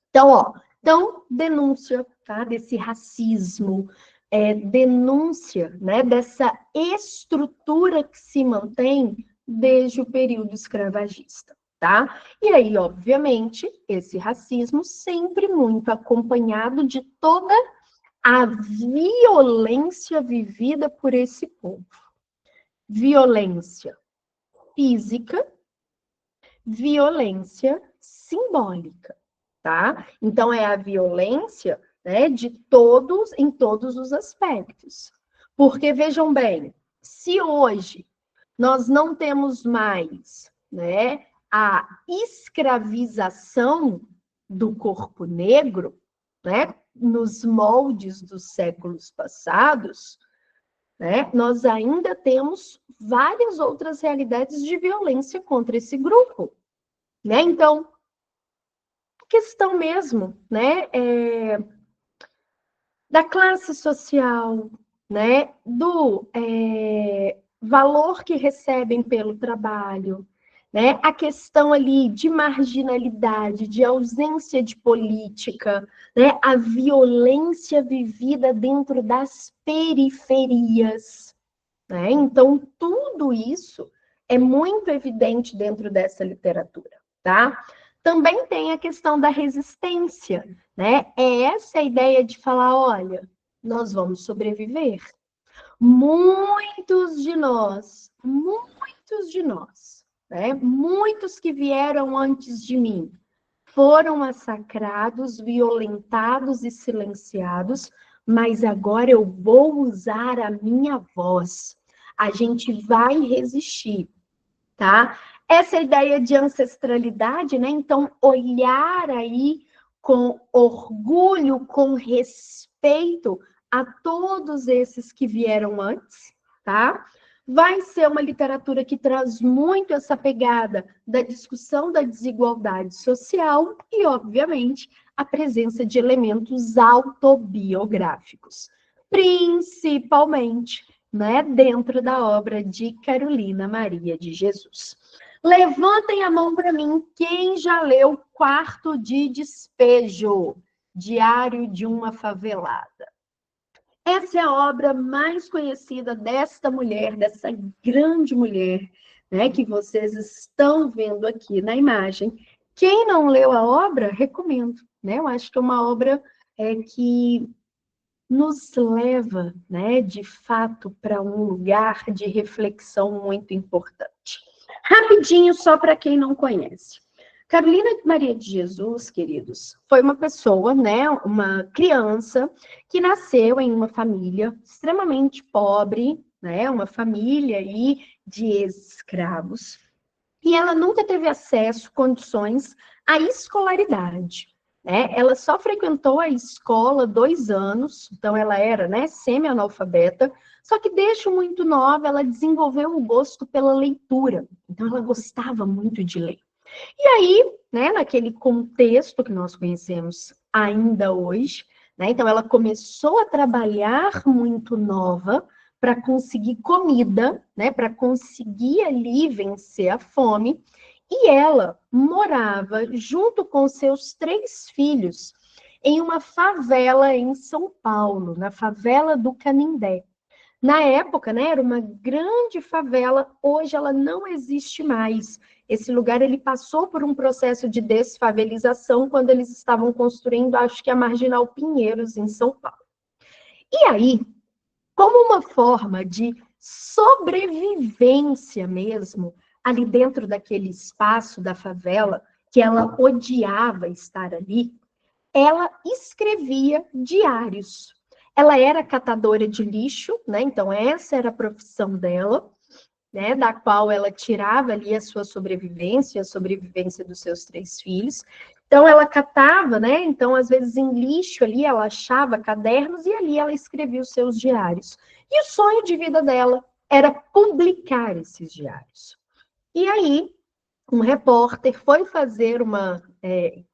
Então, ó, denúncia, tá, desse racismo, denúncia, né, dessa estrutura que se mantém desde o período escravagista, tá? E aí, obviamente, esse racismo sempre muito acompanhado de toda a violência vivida por esse povo. Violência física, violência simbólica, tá? Então, é a violência, né, de todos, em todos os aspectos. Porque, vejam bem, se hoje nós não temos mais, né, a escravização do corpo negro, né, nos moldes dos séculos passados, né, nós ainda temos várias outras realidades de violência contra esse grupo, né? Então, questão mesmo, né, da classe social, né, do valor que recebem pelo trabalho, né, a questão ali de marginalidade, de ausência de política, né, a violência vivida dentro das periferias, né? Então, tudo isso é muito evidente dentro dessa literatura, tá? Também tem a questão da resistência, né? É essa a ideia de falar, olha, nós vamos sobreviver. Muitos de nós, né? Muitos que vieram antes de mim, foram massacrados, violentados e silenciados, mas agora eu vou usar a minha voz. A gente vai resistir, tá? Essa ideia de ancestralidade, né? Então, olhar aí com orgulho, com respeito a todos esses que vieram antes, tá? Vai ser uma literatura que traz muito essa pegada da discussão da desigualdade social e, obviamente, a presença de elementos autobiográficos, principalmente, né, dentro da obra de Carolina Maria de Jesus. Levantem a mão para mim quem já leu Quarto de Despejo, Diário de uma Favelada. Essa é a obra mais conhecida desta mulher, dessa grande mulher, né, que vocês estão vendo aqui na imagem. Quem não leu a obra, recomendo, né? Eu acho que é uma obra que nos leva, né, de fato, para um lugar de reflexão muito importante. Rapidinho, só para quem não conhece. Carolina Maria de Jesus, queridos, foi uma pessoa, né, uma criança que nasceu em uma família extremamente pobre, né, uma família aí de escravos, e ela nunca teve acesso, condições à escolaridade, né? Ela só frequentou a escola 2 anos, então ela era, né, semi-analfabeta, só que desde muito nova ela desenvolveu o gosto pela leitura, então ela gostava muito de ler. E aí, né, naquele contexto que nós conhecemos ainda hoje, né, então ela começou a trabalhar muito nova para conseguir comida, né, para conseguir ali vencer a fome, e ela morava junto com seus 3 filhos em uma favela em São Paulo, na favela do Canindé. Na época, né, era uma grande favela, hoje ela não existe mais. Esse lugar ele passou por um processo de desfavelização quando eles estavam construindo, acho que a Marginal Pinheiros, em São Paulo. E aí, como uma forma de sobrevivência mesmo, ali dentro daquele espaço da favela, que ela odiava estar ali, ela escrevia diários. Ela era catadora de lixo, né? Então essa era a profissão dela, né? Da qual ela tirava ali a sua sobrevivência, a sobrevivência dos seus 3 filhos. Então ela catava, né? Então às vezes em lixo ali ela achava cadernos e ali ela escrevia os seus diários. E o sonho de vida dela era publicar esses diários. E aí um repórter foi fazer uma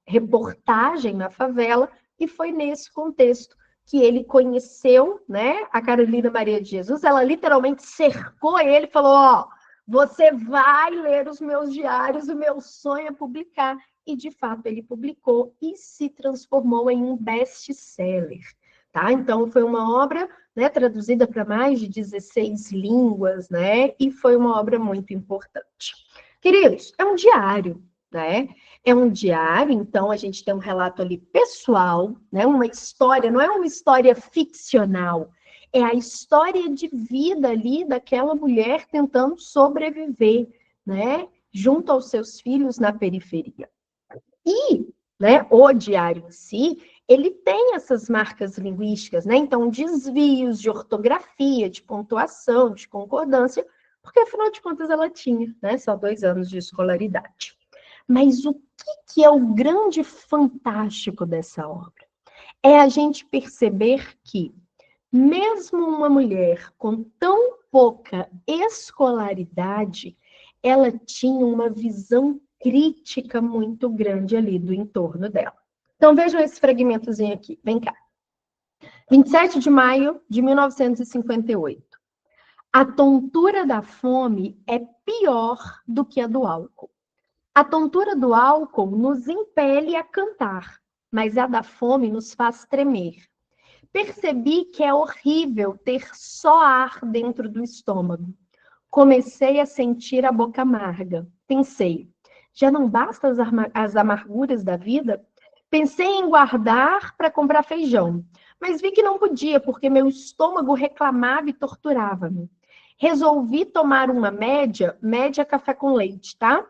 reportagem na favela e foi nesse contexto que ele conheceu, né, a Carolina Maria de Jesus. Ela literalmente cercou ele e falou: ó, você vai ler os meus diários, o meu sonho é publicar. E, de fato, ele publicou e se transformou em um best-seller. Tá? Então, foi uma obra, né, traduzida para mais de 16 línguas, né, e foi uma obra muito importante. Queridos, é um diário, né? É um diário, então a gente tem um relato ali pessoal, né? Uma história, não é uma história ficcional, é a história de vida ali daquela mulher tentando sobreviver, né? Junto aos seus filhos na periferia. E, né, o diário em si, ele tem essas marcas linguísticas, né? Então, desvios de ortografia, de pontuação, de concordância, porque afinal de contas ela tinha, né, só 2 anos de escolaridade. Mas o que é o grande fantástico dessa obra? É a gente perceber que, mesmo uma mulher com tão pouca escolaridade, ela tinha uma visão crítica muito grande ali do entorno dela. Então, vejam esse fragmentozinho aqui. Vem cá. 27 de maio de 1958. A tontura da fome é pior do que a do álcool. A tontura do álcool nos impele a cantar, mas a da fome nos faz tremer. Percebi que é horrível ter só ar dentro do estômago. Comecei a sentir a boca amarga. Pensei, já não basta as amarguras da vida? Pensei em guardar para comprar feijão, mas vi que não podia, porque meu estômago reclamava e torturava-me. Resolvi tomar uma média café com leite, tá?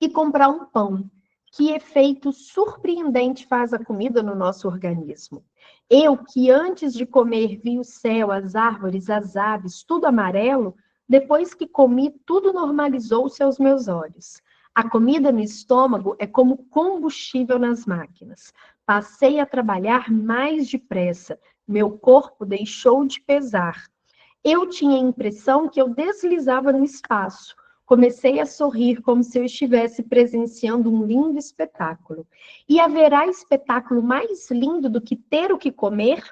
E comprar um pão. Que efeito surpreendente faz a comida no nosso organismo. Eu, que antes de comer vi o céu, as árvores, as aves, tudo amarelo, depois que comi, tudo normalizou-se aos meus olhos. A comida no estômago é como combustível nas máquinas. Passei a trabalhar mais depressa. Meu corpo deixou de pesar. Eu tinha a impressão que eu deslizava no espaço. Comecei a sorrir como se eu estivesse presenciando um lindo espetáculo. E haverá espetáculo mais lindo do que ter o que comer?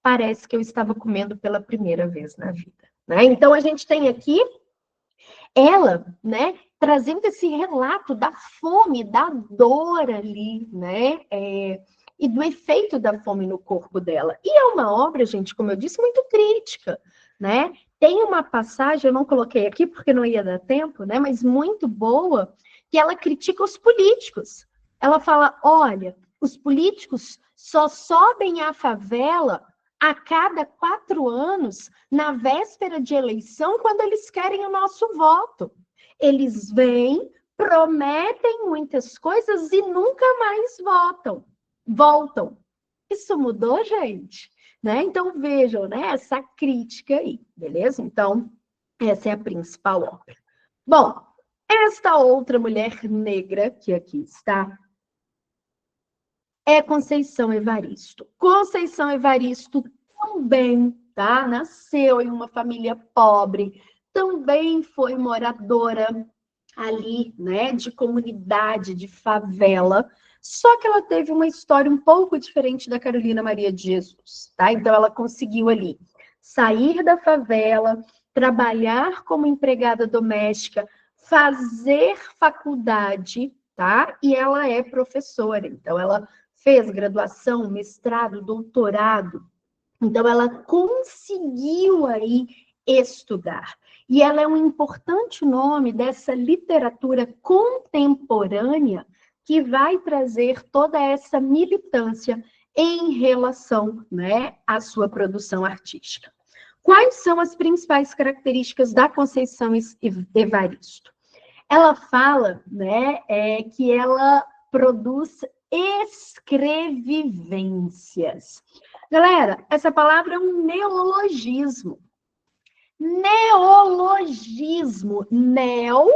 Parece que eu estava comendo pela primeira vez na vida. Né? Então, a gente tem aqui ela, né, trazendo esse relato da fome, da dor ali, né, e do efeito da fome no corpo dela. E é uma obra, gente, como eu disse, muito crítica, né? Tem uma passagem, eu não coloquei aqui porque não ia dar tempo, né, mas muito boa, que ela critica os políticos. Ela fala, olha, os políticos só sobem à favela a cada 4 anos, na véspera de eleição, quando eles querem o nosso voto. Eles vêm, prometem muitas coisas e nunca mais voltam. Isso mudou, gente? Né? Então, vejam, né, essa crítica aí, beleza? Então, essa é a principal obra. Bom, esta outra mulher negra que aqui está é Conceição Evaristo. Conceição Evaristo também, tá? Nasceu em uma família pobre, também foi moradora ali, né, de comunidade, de favela, só que ela teve uma história um pouco diferente da Carolina Maria de Jesus, tá? Então ela conseguiu ali sair da favela, trabalhar como empregada doméstica, fazer faculdade, tá? E ela é professora, então ela fez graduação, mestrado, doutorado. Então, ela conseguiu aí estudar. E ela é um importante nome dessa literatura contemporânea que vai trazer toda essa militância, em relação, né, à sua produção artística. Quais são as principais características da Conceição Evaristo? Ela fala, né, que ela produz escrevivências. Galera, essa palavra é um neologismo. Neologismo. Neo,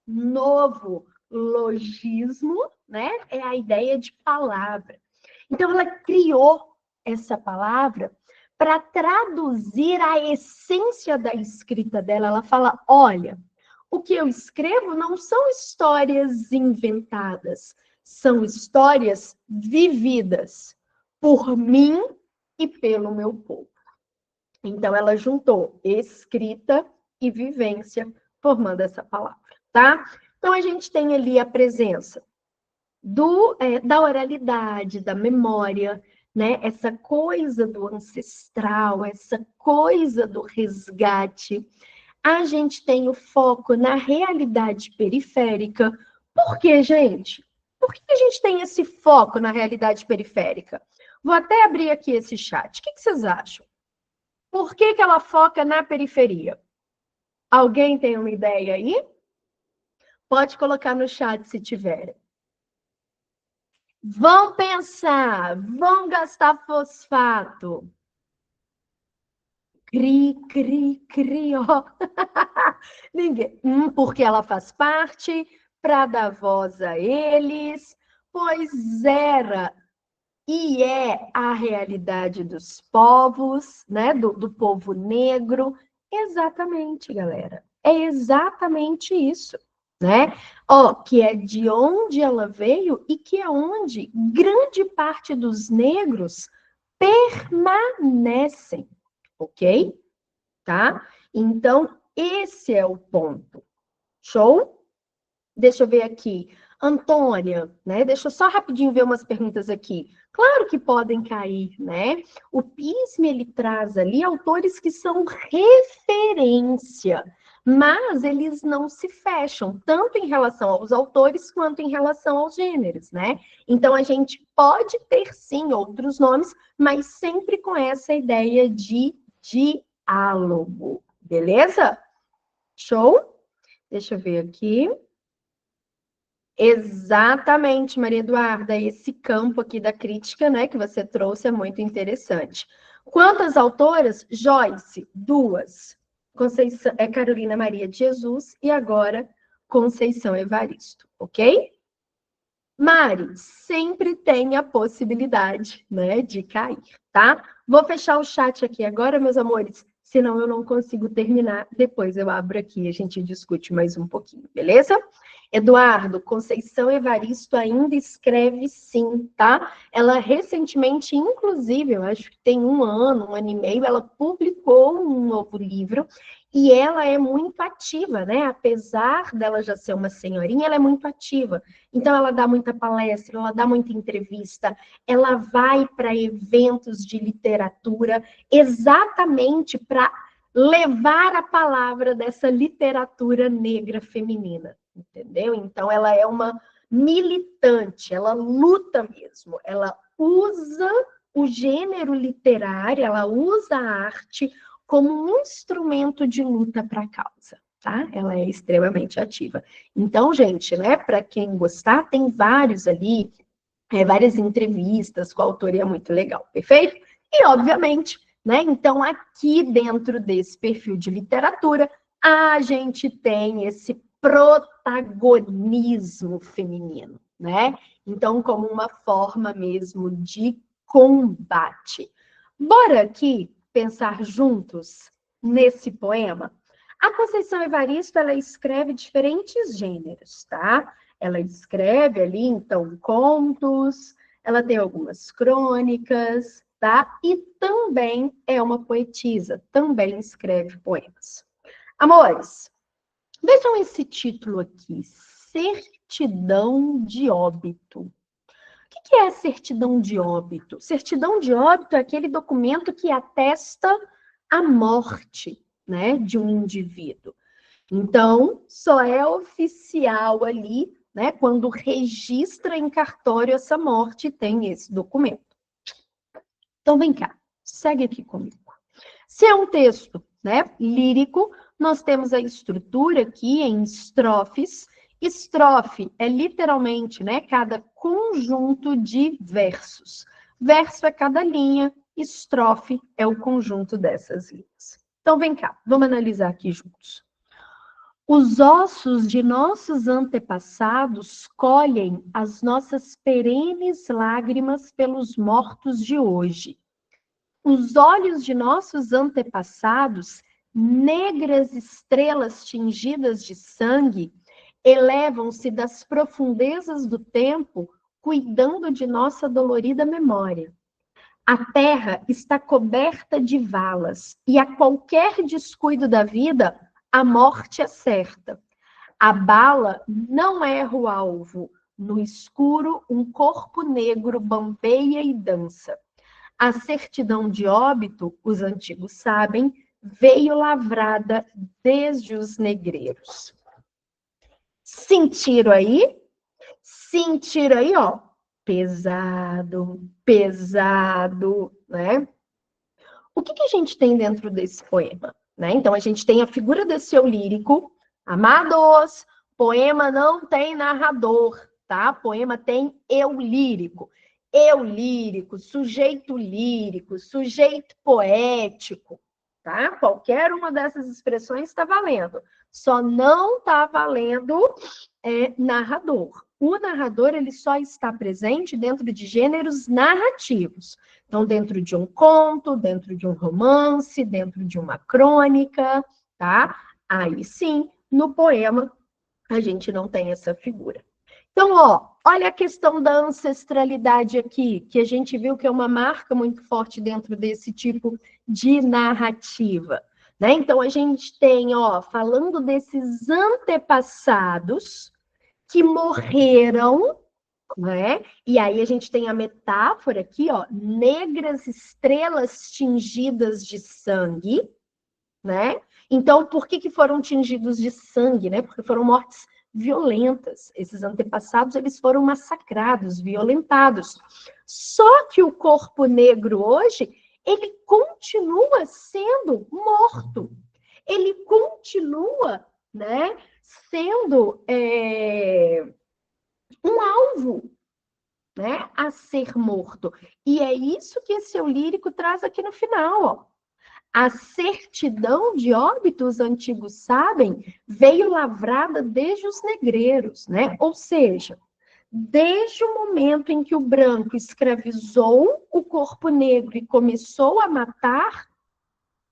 novo. Logismo, né? É a ideia de palavra. Então, ela criou essa palavra para traduzir a essência da escrita dela. Ela fala, olha, o que eu escrevo não são histórias inventadas, são histórias vividas por mim e pelo meu povo. Então, ela juntou escrita e vivência, formando essa palavra, tá? Então, a gente tem ali a presença da oralidade, da memória, né? Essa coisa do ancestral, essa coisa do resgate. A gente tem o foco na realidade periférica. Por quê, gente? Por que a gente tem esse foco na realidade periférica? Vou até abrir aqui esse chat. O que vocês acham? Por que ela foca na periferia? Alguém tem uma ideia aí? Pode colocar no chat se tiverem. Vão pensar, vão gastar fosfato. Cri, cri, cri, ó. Ninguém. Porque ela faz parte, para dar voz a eles, pois era e é a realidade dos povos, né? Do povo negro. Exatamente, galera. É exatamente isso, né? Ó, que é de onde ela veio e que é onde grande parte dos negros permanecem, ok? Tá? Então, esse é o ponto. Show? Deixa eu ver aqui. Antônia, né? Deixa eu só rapidinho ver umas perguntas aqui. Claro que podem cair, né? O PISM, ele traz ali autores que são referência, mas eles não se fecham, tanto em relação aos autores quanto em relação aos gêneros, né? Então, a gente pode ter, sim, outros nomes, mas sempre com essa ideia de diálogo, beleza? Show? Deixa eu ver aqui. Exatamente, Maria Eduarda, esse campo aqui da crítica, né, que você trouxe é muito interessante. Quantas autoras? Joyce, duas. Conceição, Carolina Maria de Jesus e agora Conceição Evaristo, ok? Mari, sempre tem a possibilidade, né, de cair, tá? Vou fechar o chat aqui agora, meus amores, senão eu não consigo terminar. Depois eu abro aqui e a gente discute mais um pouquinho, beleza? Eduardo, Conceição Evaristo ainda escreve sim, tá? Ela recentemente, inclusive, eu acho que tem um ano e meio, ela publicou um novo livro e ela é muito ativa, né? Apesar dela já ser uma senhorinha, ela é muito ativa. Então, ela dá muita palestra, ela dá muita entrevista, ela vai para eventos de literatura, exatamente para levar a palavra dessa literatura negra feminina, entendeu? Então, ela é uma militante, ela luta mesmo, ela usa o gênero literário, ela usa a arte como um instrumento de luta para a causa, tá? Ela é extremamente ativa. Então, gente, né, para quem gostar, tem vários ali, várias entrevistas com a autoria muito legal, perfeito? E, obviamente, né, então aqui dentro desse perfil de literatura, a gente tem esse protagonismo feminino, né? Então, como uma forma mesmo de combate. Bora aqui pensar juntos nesse poema? A Conceição Evaristo, ela escreve diferentes gêneros, tá? Ela escreve ali, então, contos, ela tem algumas crônicas, tá? E também é uma poetisa, também escreve poemas. Amores, vejam esse título aqui, Certidão de Óbito. O que é certidão de óbito? Certidão de óbito é aquele documento que atesta a morte, né, de um indivíduo. Então, só é oficial ali, né, quando registra em cartório essa morte, tem esse documento. Então, vem cá, segue aqui comigo. Se é um texto, né, lírico, nós temos a estrutura aqui em estrofes. Estrofe é literalmente, né, cada conjunto de versos. Verso é cada linha, estrofe é o conjunto dessas linhas. Então, vem cá, vamos analisar aqui juntos. Os ossos de nossos antepassados colhem as nossas perenes lágrimas pelos mortos de hoje. Os olhos de nossos antepassados, negras estrelas tingidas de sangue, elevam-se das profundezas do tempo, cuidando de nossa dolorida memória. A terra está coberta de valas, e a qualquer descuido da vida, a morte é certa. A bala não erra o alvo. No escuro, um corpo negro bambeia e dança. A certidão de óbito, os antigos sabem, veio lavrada desde os negreiros. Sentiram aí? Sentiram aí, ó? Pesado, pesado, né? O que a gente tem dentro desse poema? Né? Então, a gente tem a figura desse eu lírico. Amados, poema não tem narrador, tá? Poema tem eu lírico. Eu lírico, sujeito poético, tá? Qualquer uma dessas expressões está valendo. Só não está valendo narrador. O narrador, ele só está presente dentro de gêneros narrativos. Então, dentro de um conto, dentro de um romance, dentro de uma crônica, tá? Aí sim, no poema, a gente não tem essa figura. Então, ó, olha a questão da ancestralidade aqui, que a gente viu que é uma marca muito forte dentro desse tipo de narrativa. Né? Então, a gente tem, ó, falando desses antepassados que morreram, né? E aí a gente tem a metáfora aqui, ó, negras estrelas tingidas de sangue, né? Então, por que foram tingidos de sangue, né? Porque foram mortes violentas. Esses antepassados, eles foram massacrados, violentados. Só que o corpo negro hoje, ele continua sendo morto. Ele continua, né, sendo um alvo, né, a ser morto. E é isso que esse eu lírico traz aqui no final, ó. A certidão de óbito, os antigos sabem, veio lavrada desde os negreiros, né? Ou seja, desde o momento em que o branco escravizou o corpo negro e começou a matar,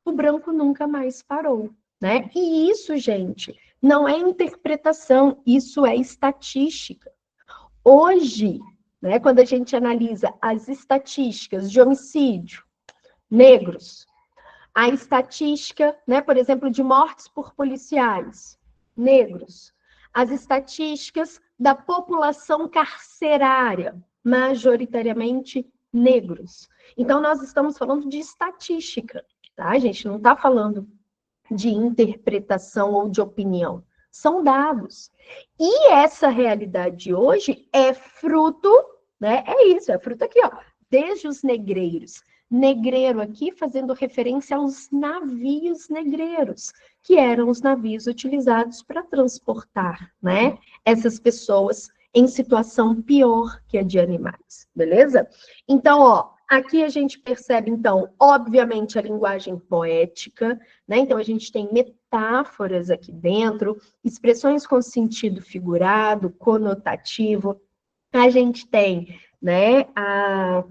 o branco nunca mais parou, né? E isso, gente, não é interpretação, isso é estatística. Hoje, né, quando a gente analisa as estatísticas de homicídio negros, a estatística, né, por exemplo, de mortes por policiais negros, as estatísticas da população carcerária, majoritariamente negros. Então, nós estamos falando de estatística, tá? A gente não está falando de interpretação ou de opinião. São dados. E essa realidade hoje é fruto, né? É isso, é fruto aqui, ó, desde os negreiros. Negreiro aqui fazendo referência aos navios negreiros, que eram os navios utilizados para transportar, né, essas pessoas em situação pior que a de animais, beleza? Então, ó, aqui a gente percebe, então, obviamente, a linguagem poética, né? Então, a gente tem metáforas aqui dentro, expressões com sentido figurado, conotativo. A gente tem, né, a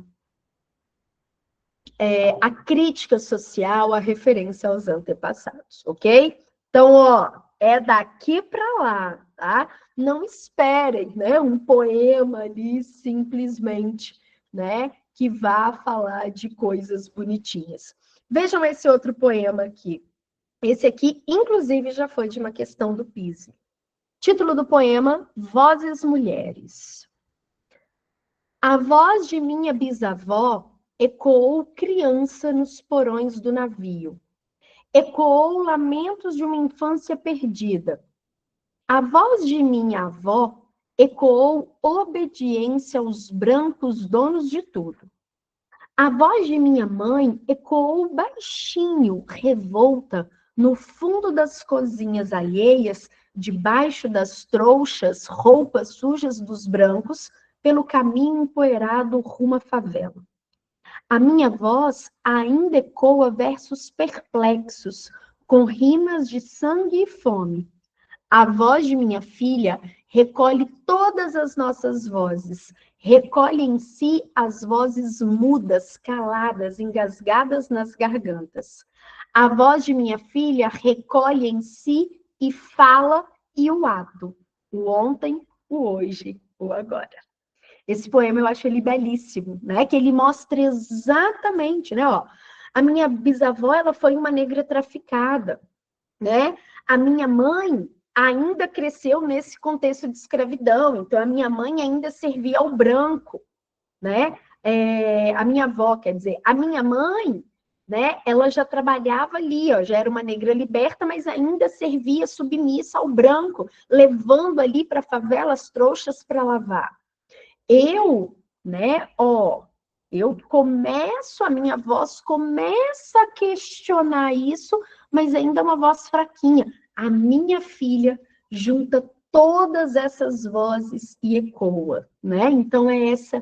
crítica social, a referência aos antepassados, ok? Então, ó, é daqui para lá, tá? Não esperem, né, um poema ali simplesmente, né, que vá falar de coisas bonitinhas. Vejam esse outro poema aqui. Esse aqui, inclusive, já foi de uma questão do PISA. Título do poema: Vozes Mulheres. A voz de minha bisavó ecoou criança nos porões do navio. Ecoou lamentos de uma infância perdida. A voz de minha avó ecoou obediência aos brancos donos de tudo. A voz de minha mãe ecoou baixinho, revolta, no fundo das cozinhas alheias, debaixo das trouxas, roupas sujas dos brancos, pelo caminho empoeirado rumo à favela. A minha voz ainda ecoa versos perplexos, com rimas de sangue e fome. A voz de minha filha recolhe todas as nossas vozes, recolhe em si as vozes mudas, caladas, engasgadas nas gargantas. A voz de minha filha recolhe em si e fala e o ato, o ontem, o hoje, o agora. Esse poema eu acho ele belíssimo, né? Que ele mostra exatamente, né? Ó, a minha bisavó, ela foi uma negra traficada, né? A minha mãe ainda cresceu nesse contexto de escravidão, então a minha mãe ainda servia ao branco, né? A minha avó, quer dizer, a minha mãe, né? Ela já trabalhava ali, ó, já era uma negra liberta, mas ainda servia submissa ao branco, levando ali para a favela as trouxas para lavar. Eu, né, ó, a minha voz começa a questionar isso, mas ainda é uma voz fraquinha. A minha filha junta todas essas vozes e ecoa, né? Então é essa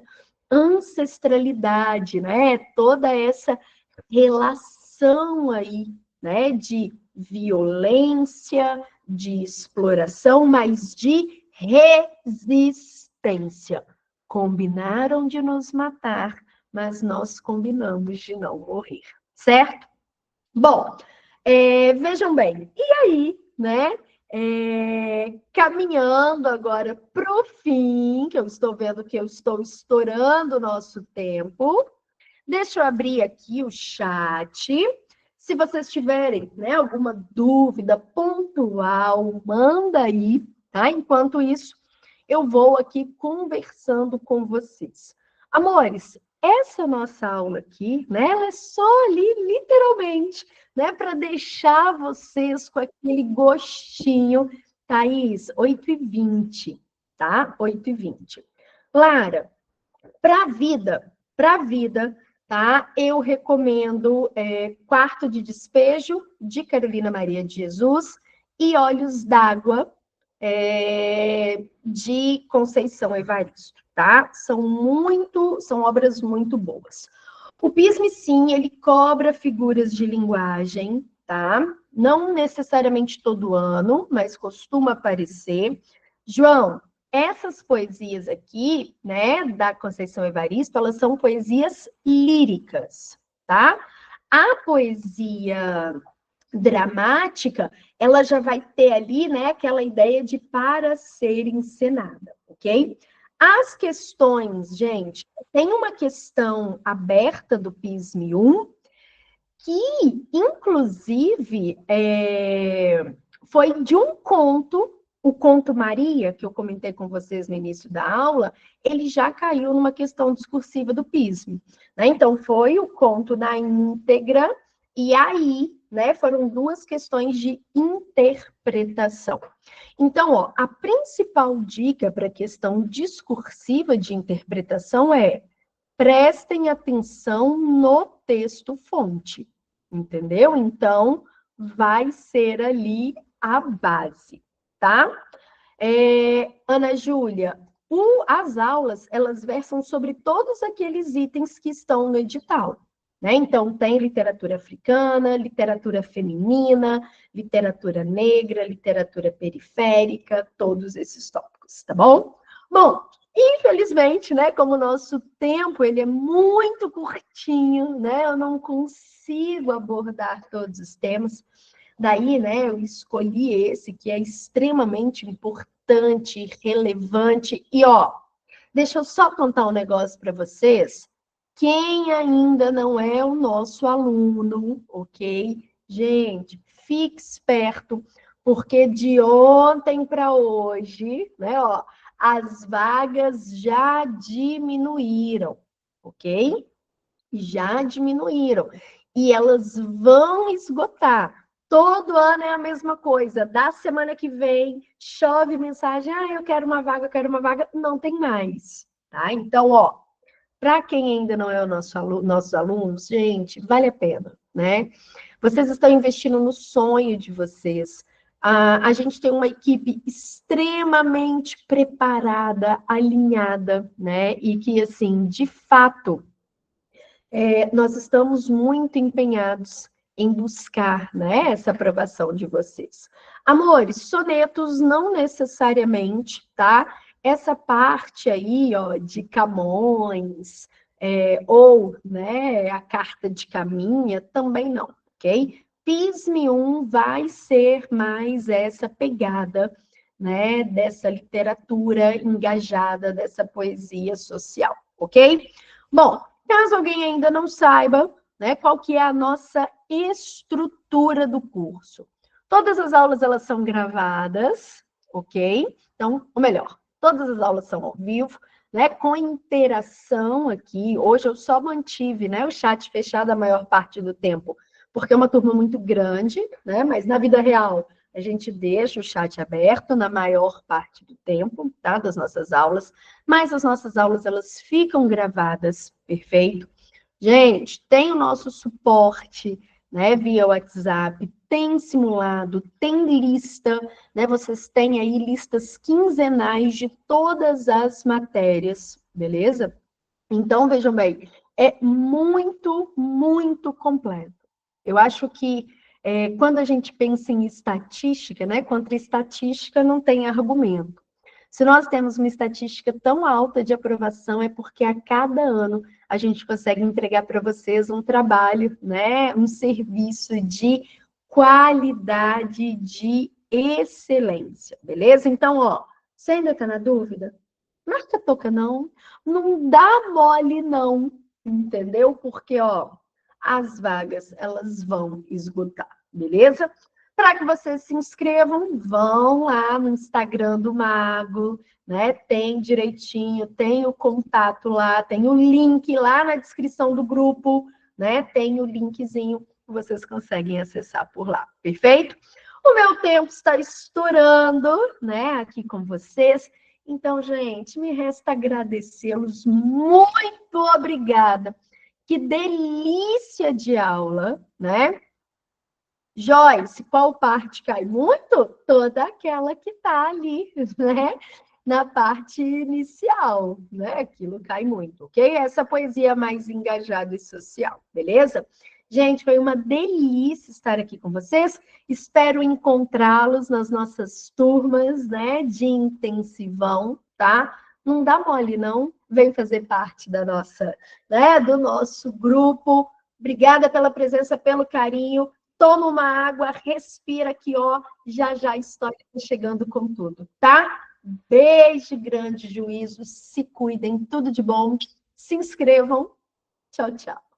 ancestralidade, né? Toda essa relação aí, né, de violência, de exploração, mas de resistência. Combinaram de nos matar, mas nós combinamos de não morrer, certo? Bom, vejam bem, e aí, né? Caminhando agora para o fim, que eu estou vendo que eu estou estourando o nosso tempo. Deixa eu abrir aqui o chat. Se vocês tiverem, né, alguma dúvida pontual, manda aí, tá? Enquanto isso, eu vou aqui conversando com vocês. Amores, essa nossa aula aqui, né, ela é só ali, literalmente, né, para deixar vocês com aquele gostinho. Thaís, 8h20, tá? 8h20. Lara, para a vida, tá? Eu recomendo Quarto de Despejo, de Carolina Maria de Jesus, e Olhos d'Água, de Conceição Evaristo, tá? São obras muito boas. O Pisme, sim, ele cobra figuras de linguagem, tá? Não necessariamente todo ano, mas costuma aparecer. João, essas poesias aqui, né, da Conceição Evaristo, elas são poesias líricas, tá? A poesia dramática, ela já vai ter ali, né, aquela ideia de para ser encenada, ok? As questões, gente, tem uma questão aberta do PISM 1, que, inclusive, foi de um conto, o conto Maria, que eu comentei com vocês no início da aula, ele já caiu numa questão discursiva do PISM, né? Então, foi o conto na íntegra, e aí, né, foram duas questões de interpretação. Então, ó, a principal dica para a questão discursiva de interpretação é: prestem atenção no texto-fonte, entendeu? Então, vai ser ali a base, tá? Ana Júlia, as aulas, elas versam sobre todos aqueles itens que estão no edital, né? Então, tem literatura africana, literatura feminina, literatura negra, literatura periférica, todos esses tópicos, tá bom? Bom, infelizmente, né, como o nosso tempo ele é muito curtinho, né, eu não consigo abordar todos os temas. Daí, né, eu escolhi esse que é extremamente importante, relevante. E ó, deixa eu só contar um negócio para vocês. Quem ainda não é o nosso aluno, ok? Gente, fique esperto, porque de ontem para hoje, né, ó, as vagas já diminuíram, ok? Já diminuíram. E elas vão esgotar. Todo ano é a mesma coisa. Da semana que vem, chove mensagem, eu quero uma vaga, não tem mais. Tá? Então, ó, Para quem ainda não é o nossos alunos, gente, vale a pena, né? Vocês estão investindo no sonho de vocês. A gente tem uma equipe extremamente preparada, alinhada, né? E que, assim, de fato, nós estamos muito empenhados em buscar, né, essa aprovação de vocês. Amores, sonetos não necessariamente, tá? Essa parte aí, ó, de Camões, ou, né, a carta de Caminha, também não, ok? Pisme 1 vai ser mais essa pegada, né, dessa literatura engajada, dessa poesia social, ok? Bom, caso alguém ainda não saiba, né, qual que é a nossa estrutura do curso. Todas as aulas elas são gravadas, ok? Então, ou melhor, todas as aulas são ao vivo, né, com interação aqui. Hoje eu só mantive, né, o chat fechado a maior parte do tempo, porque é uma turma muito grande, né, mas na vida real a gente deixa o chat aberto na maior parte do tempo, tá, das nossas aulas, mas as nossas aulas elas ficam gravadas, perfeito? Gente, tem o nosso suporte, né, via WhatsApp, tem simulado, tem lista, né? Vocês têm aí listas quinzenais de todas as matérias, beleza? Então, vejam bem, é muito, muito completo. Eu acho que quando a gente pensa em estatística, né? Contra estatística não tem argumento. Se nós temos uma estatística tão alta de aprovação, é porque a cada ano a gente consegue entregar para vocês um trabalho, né? Um serviço de qualidade, de excelência, beleza? Então, ó, você ainda está na dúvida? Marca toca não, não dá mole não, entendeu? Porque, ó, as vagas, elas vão esgotar, beleza? Para que vocês se inscrevam, vão lá no Instagram do Mago, né? Tem direitinho, tem o contato lá, tem o link lá na descrição do grupo, né? Tem o linkzinho que vocês conseguem acessar por lá, perfeito? O meu tempo está estourando, né, aqui com vocês. Então, gente, me resta agradecê-los. Muito obrigada. Que delícia de aula, né? Joyce, qual parte cai muito? Toda aquela que está ali, né? Na parte inicial, né? Aquilo cai muito, ok? Essa poesia mais engajada e social, beleza? Gente, foi uma delícia estar aqui com vocês. Espero encontrá-los nas nossas turmas, né? De intensivão, tá? Não dá mole, não. Vem fazer parte da nossa, né? Do nosso grupo. Obrigada pela presença, pelo carinho. Toma uma água, respira aqui, ó. Já já a história está chegando com tudo, tá? Beijo, grande juízo. Se cuidem, tudo de bom. Se inscrevam. Tchau, tchau.